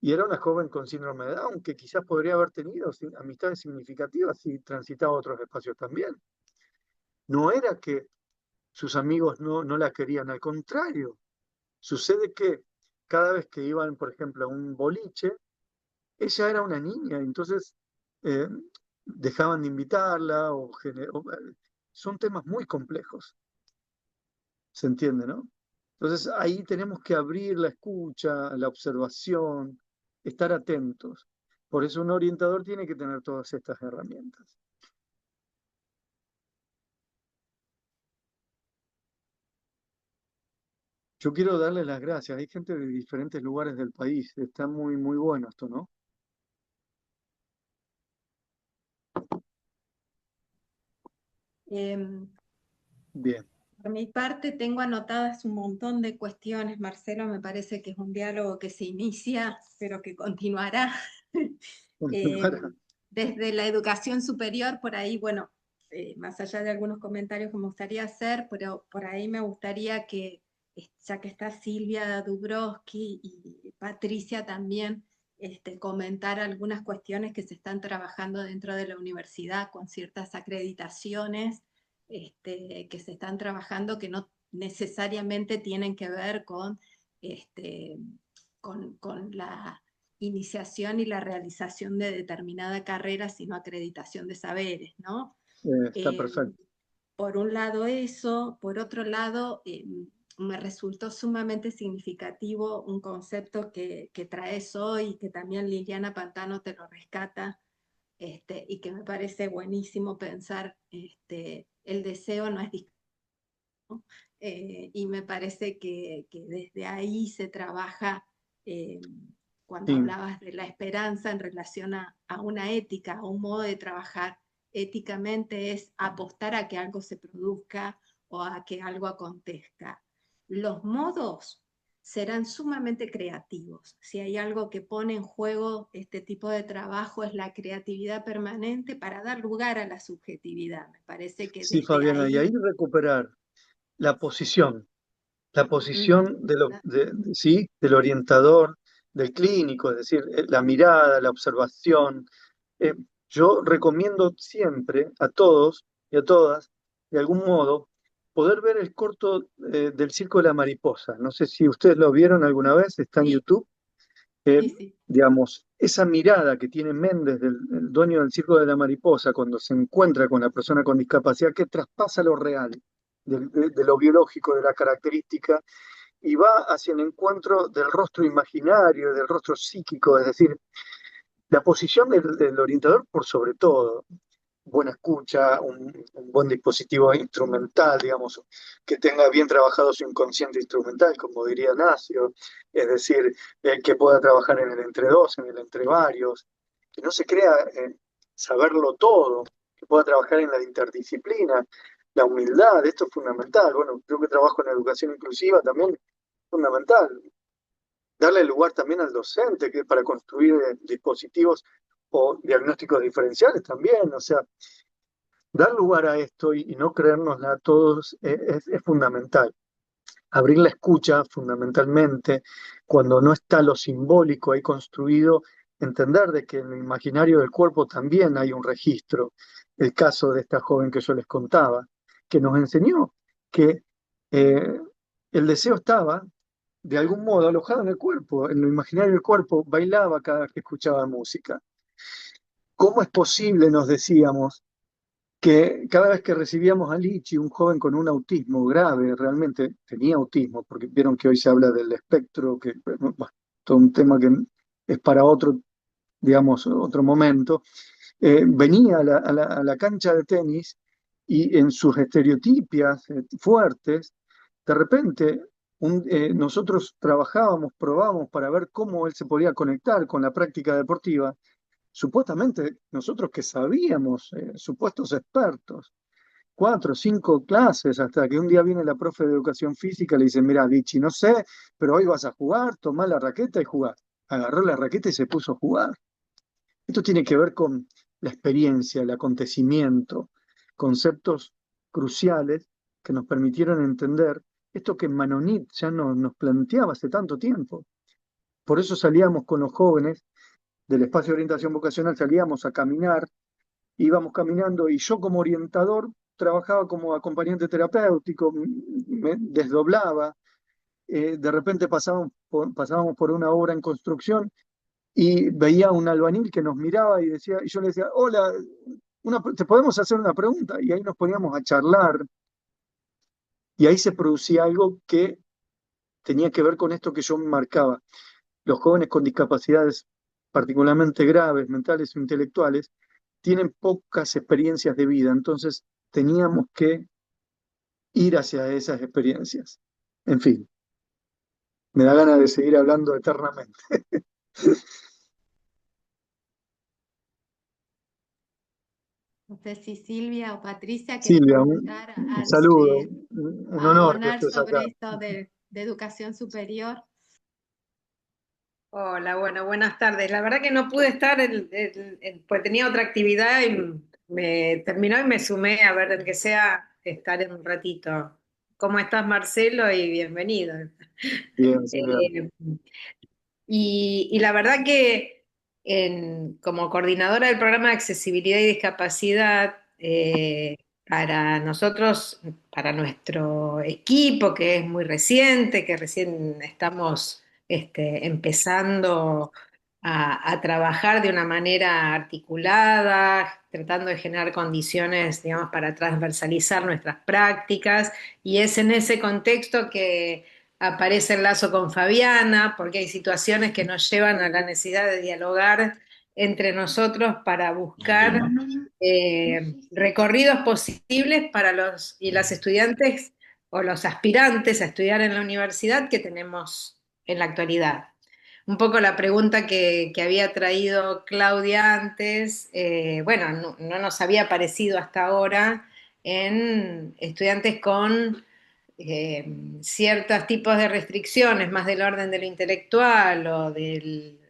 Y era una joven con síndrome de Down que quizás podría haber tenido amistades significativas si transitaba otros espacios también. No era que sus amigos no la querían, al contrario. Sucede que cada vez que iban, por ejemplo, a un boliche, ella era una niña, entonces eh, dejaban de invitarla son temas muy complejos, ¿se entiende, no? Entonces ahí tenemos que abrir la escucha, la observación, estar atentos. Por eso un orientador tiene que tener todas estas herramientas. Yo quiero darle las gracias. Hay gente de diferentes lugares del país. Está muy, muy bueno esto, ¿no? Em, Bien. Por mi parte, tengo anotadas un montón de cuestiones, Marcelo. Me parece que es un diálogo que se inicia, pero que continuará. Continuará. Desde la educación superior, por ahí, bueno, más allá de algunos comentarios que me gustaría hacer, pero por ahí me gustaría que, ya que está Silvia Dubrowski y Patricia también, comentar algunas cuestiones que se están trabajando dentro de la universidad con ciertas acreditaciones que se están trabajando que no necesariamente tienen que ver este, con la iniciación y la realización de determinada carrera, sino acreditación de saberes, ¿no? Está perfecto. Por un lado eso, por otro lado, me resultó sumamente significativo un concepto que traes hoy, que también Liliana Pantano te lo rescata, y que me parece buenísimo pensar, el deseo no es discriminación, y me parece que desde ahí se trabaja, eh, cuando Sí, hablabas de la esperanza en relación a una ética, a un modo de trabajar éticamente, es apostar a que algo se produzca o a que algo acontezca. Los modos serán sumamente creativos. Si hay algo que pone en juego este tipo de trabajo es la creatividad permanente para dar lugar a la subjetividad. Me parece que sí, desde Fabiana, y ahí ahí... recuperar la posición Ujú, ¿sí? Del orientador, del clínico, es decir, la mirada, la observación. Eh, yo recomiendo siempre a todos y a todas, de algún modo, poder ver el corto del Circo de la Mariposa. No sé si ustedes lo vieron alguna vez, está en sí, YouTube. sí, sí. Digamos, esa mirada que tiene Méndez, el dueño del Circo de la Mariposa, cuando se encuentra con la persona con discapacidad, que traspasa lo real, de lo biológico, de la característica, y va hacia el encuentro del rostro imaginario, del rostro psíquico, es decir, la posición del orientador por sobre todo, buena escucha, un buen dispositivo instrumental, digamos, que tenga bien trabajado su inconsciente instrumental, como diría Nacio, es decir, que pueda trabajar en el entre dos, en el entre varios, que no se crea saberlo todo, que pueda trabajar en la interdisciplina, la humildad, esto es fundamental. Bueno, creo que trabajo en educación inclusiva también, fundamental. Darle lugar también al docente, que para construir dispositivos o diagnósticos diferenciales también, o sea, dar lugar a esto y no creérnosla a todos es fundamental. Abrir la escucha fundamentalmente, cuando no está lo simbólico ahí construido, entender de que en el imaginario del cuerpo también hay un registro. El caso de esta joven que yo les contaba, que nos enseñó que eh, el deseo estaba de algún modo alojado en el cuerpo, en lo imaginario del cuerpo, bailaba cada vez que escuchaba música. ¿Cómo es posible, nos decíamos, que cada vez que recibíamos a Lichi, un joven con un autismo grave, realmente tenía autismo, porque vieron que hoy se habla del espectro, que bueno, todo un tema que es para otro, digamos, otro momento, venía a la cancha de tenis y en sus estereotipias fuertes, de repente nosotros trabajábamos, probábamos para ver cómo él se podía conectar con la práctica deportiva, supuestamente nosotros que sabíamos, supuestos expertos, 4 o 5 clases, hasta que un día viene la profe de educación física y le dice, mira, Vichy, no sé, pero hoy vas a jugar, tomá la raqueta y jugar. Agarró la raqueta y se puso a jugar. Esto tiene que ver con la experiencia, el acontecimiento, conceptos cruciales que nos permitieron entender esto que Manonit ya nos planteaba hace tanto tiempo. Por eso salíamos con los jóvenes del espacio de orientación vocacional, salíamos a caminar, íbamos caminando y yo como orientador trabajaba como acompañante terapéutico, me desdoblaba, de repente pasábamos por una obra en construcción y veía a un albañil que nos miraba y decía, y yo le decía, hola, ¿te podemos hacer una pregunta? Y ahí nos poníamos a charlar y ahí se producía algo que tenía que ver con esto que yo marcaba. Los jóvenes con discapacidades particularmente graves, mentales o intelectuales, tienen pocas experiencias de vida, entonces teníamos que ir hacia esas experiencias. En fin, me da ganas de seguir hablando eternamente. No sé si Silvia o Patricia quieren Silvia, comentar un algo saludo, un a honor que abonar estés acá. sobre esto de educación superior. Hola, bueno, buenas tardes. La verdad que no pude estar, pues tenía otra actividad y me terminó y me sumé a ver, que sea estar en un ratito. ¿Cómo estás, Marcelo? Y bienvenido. Bien, Silvia. Eh, y la verdad que como coordinadora del programa de accesibilidad y discapacidad, para nosotros, para nuestro equipo, que es muy reciente, que recién estamos empezando a trabajar de una manera articulada, tratando de generar condiciones, digamos, para transversalizar nuestras prácticas, y es en ese contexto que aparece el lazo con Fabiana, porque hay situaciones que nos llevan a la necesidad de dialogar entre nosotros para buscar recorridos posibles para los y las estudiantes o los aspirantes a estudiar en la universidad que tenemos en la actualidad. Un poco la pregunta que había traído Claudia antes, bueno, no nos había aparecido hasta ahora en estudiantes con ciertos tipos de restricciones, más del orden de lo intelectual o del,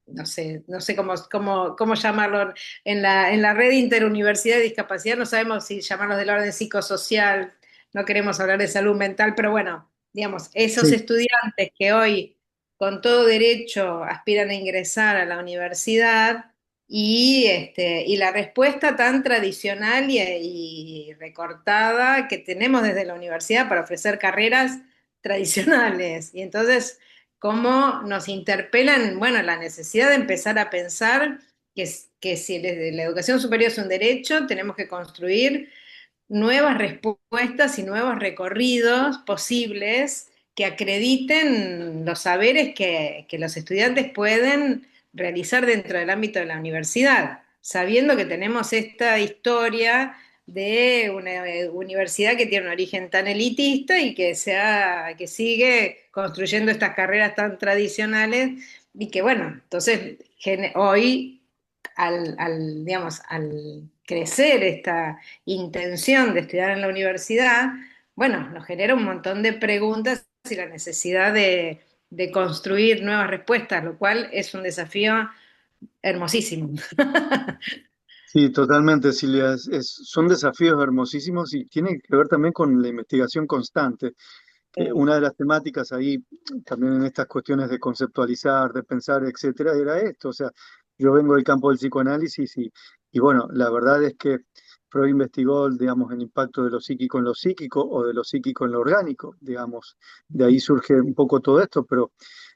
no sé cómo llamarlo, en la red interuniversidad de discapacidad, no sabemos si llamarlos del orden psicosocial, no queremos hablar de salud mental, pero bueno, digamos, esos Sí, estudiantes que hoy con todo derecho aspiran a ingresar a la universidad, y la respuesta tan tradicional y recortada que tenemos desde la universidad para ofrecer carreras tradicionales. Y entonces, cómo nos interpelan, bueno, la necesidad de empezar a pensar que si la educación superior es un derecho, tenemos que construir nuevas respuestas y nuevos recorridos posibles que acrediten los saberes que los estudiantes pueden realizar dentro del ámbito de la universidad, sabiendo que tenemos esta historia de una universidad que tiene un origen tan elitista y que sigue construyendo estas carreras tan tradicionales y que, bueno, entonces hoy digamos, al crecer esta intención de estudiar en la universidad, bueno, nos genera un montón de preguntas y la necesidad de construir nuevas respuestas, lo cual es un desafío hermosísimo. sí, totalmente, Silvia. Son desafíos hermosísimos y tienen que ver también con la investigación constante. Que una de las temáticas ahí, también en estas cuestiones de conceptualizar, de pensar, etcétera, era esto. O sea, yo vengo del campo del psicoanálisis y bueno, la verdad es que Freud investigó, digamos, el impacto de lo psíquico en lo psíquico o de lo psíquico en lo orgánico, digamos. De ahí surge un poco todo esto, pero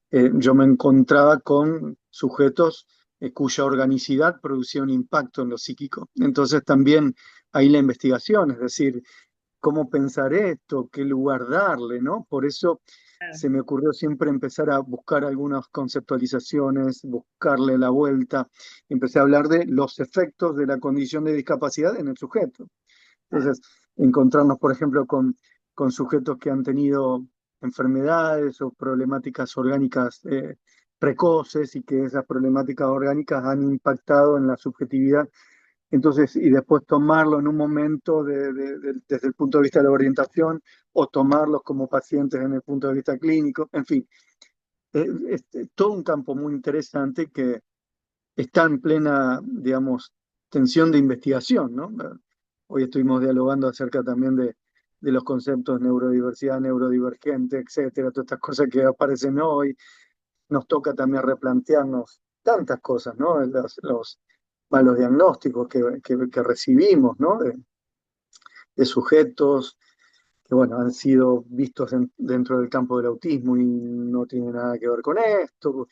yo me encontraba con sujetos cuya organicidad producía un impacto en lo psíquico. Entonces también ahí la investigación, es decir, cómo pensar esto, qué lugar darle, ¿no? Por eso se me ocurrió siempre empezar a buscar algunas conceptualizaciones, buscarle la vuelta. Empecé a hablar de los efectos de la condición de discapacidad en el sujeto. Entonces, encontrarnos, por ejemplo, con sujetos que han tenido enfermedades o problemáticas orgánicas precoces y que esas problemáticas orgánicas han impactado en la subjetividad. Entonces, y después tomarlo en un momento desde el punto de vista de la orientación o tomarlos como pacientes en el punto de vista clínico, en fin, es todo un campo muy interesante que está en plena, digamos, tensión de investigación, ¿no? Hoy estuvimos dialogando acerca también de los conceptos neurodiversidad, neurodivergente, etcétera, todas estas cosas que aparecen hoy. Nos toca también replantearnos tantas cosas, ¿no? Los malos diagnósticos que recibimos, ¿no? De sujetos que, bueno, han sido vistos dentro del campo del autismo y no tiene nada que ver con esto.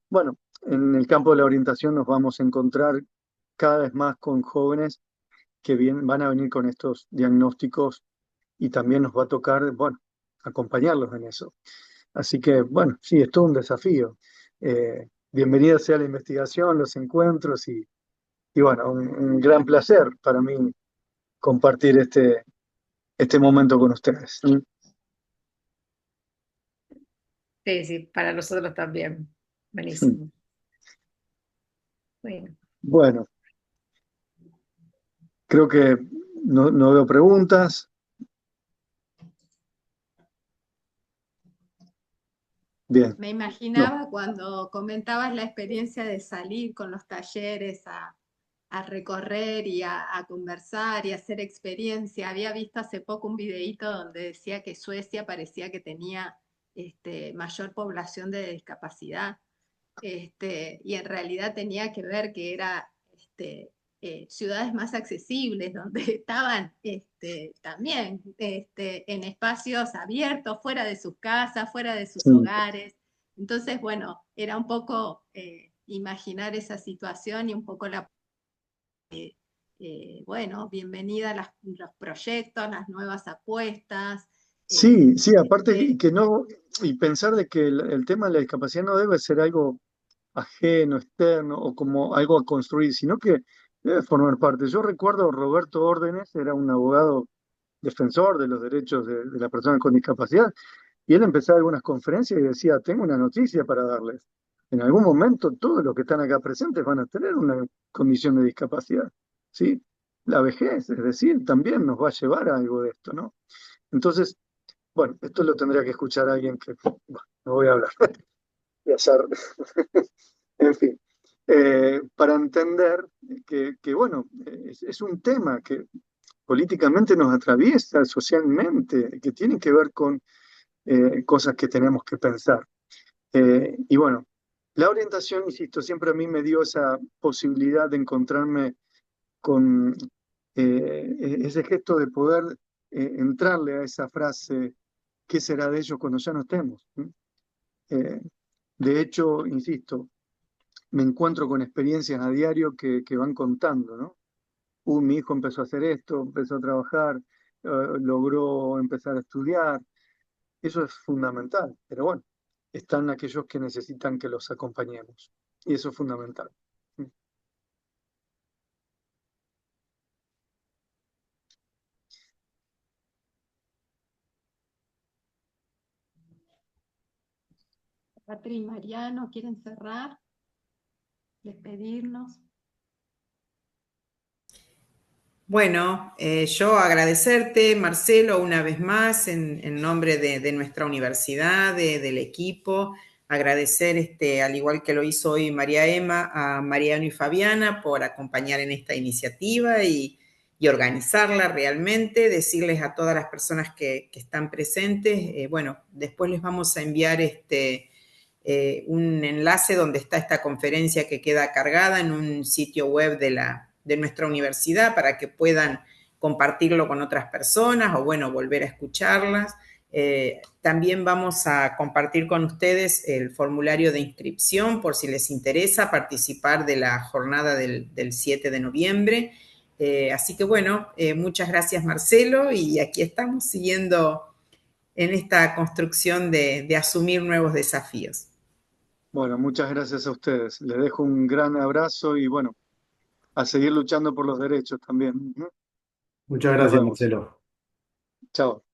Bueno, en el campo de la orientación nos vamos a encontrar cada vez más con jóvenes que van a venir con estos diagnósticos y también nos va a tocar, bueno, acompañarlos en eso. Así que, bueno, sí, es todo un desafío. Bienvenida sea la investigación, los encuentros y bueno, un gran placer para mí compartir este momento con ustedes. Sí, sí, para nosotros también. Buenísimo. Bueno, Bueno, creo que no veo preguntas. Bien. Me No. imaginaba cuando comentabas la experiencia de salir con los talleres a recorrer y a conversar y a hacer experiencia. Había visto hace poco un videíto donde decía que Suecia parecía que tenía mayor población de discapacidad. Y en realidad tenía que ver que era ciudades más accesibles, donde estaban también en espacios abiertos, fuera de sus casas, fuera de sus Sí. hogares. Entonces, bueno, era un poco imaginar esa situación y un poco bueno, bienvenida a los proyectos, las nuevas apuestas. Sí, sí, aparte este, que no, y pensar de que el tema de la discapacidad no debe ser algo ajeno, externo o como algo a construir, sino que debe formar parte. Yo recuerdo Roberto Órdenes, era un abogado defensor de los derechos de las personas con discapacidad, y él empezaba algunas conferencias y decía, tengo una noticia para darles. En algún momento todos los que están acá presentes van a tener una condición de discapacidad, ¿sí? La vejez, es decir, también nos va a llevar a algo de esto, ¿no? Entonces, bueno, esto lo tendría que escuchar alguien que, bueno, no voy a hablar de hacer, en fin, para entender bueno, es un tema que políticamente nos atraviesa socialmente, que tiene que ver con cosas que tenemos que pensar. Y bueno, la orientación, insisto, siempre a mí me dio esa posibilidad de encontrarme con ese gesto de poder entrarle a esa frase, ¿qué será de ellos cuando ya no estemos? Eh, de hecho, insisto, me encuentro con experiencias a diario que van contando, ¿no? Mi hijo empezó a hacer esto, empezó a trabajar, logró empezar a estudiar. Eso es fundamental, pero bueno, están aquellos que necesitan que los acompañemos. Y eso es fundamental. Patri y Mariano, ¿quieren cerrar? Despedirnos. Bueno, yo agradecerte, Marcelo, una vez más en nombre de nuestra universidad, del equipo, agradecer, al igual que lo hizo hoy María Emma, a Mariano y Fabiana por acompañar en esta iniciativa y organizarla realmente, decirles a todas las personas que están presentes, bueno, después les vamos a enviar un enlace donde está esta conferencia que queda cargada en un sitio web de nuestra universidad para que puedan compartirlo con otras personas o, bueno, volver a escucharlas. También vamos a compartir con ustedes el formulario de inscripción por si les interesa participar de la jornada del 7 de noviembre. Así que, bueno, muchas gracias, Marcelo, y aquí estamos siguiendo en esta construcción de asumir nuevos desafíos. Bueno, muchas gracias a ustedes. Les dejo un gran abrazo y bueno, a seguir luchando por los derechos también. Muchas Nos gracias, vemos. Marcelo. Chao.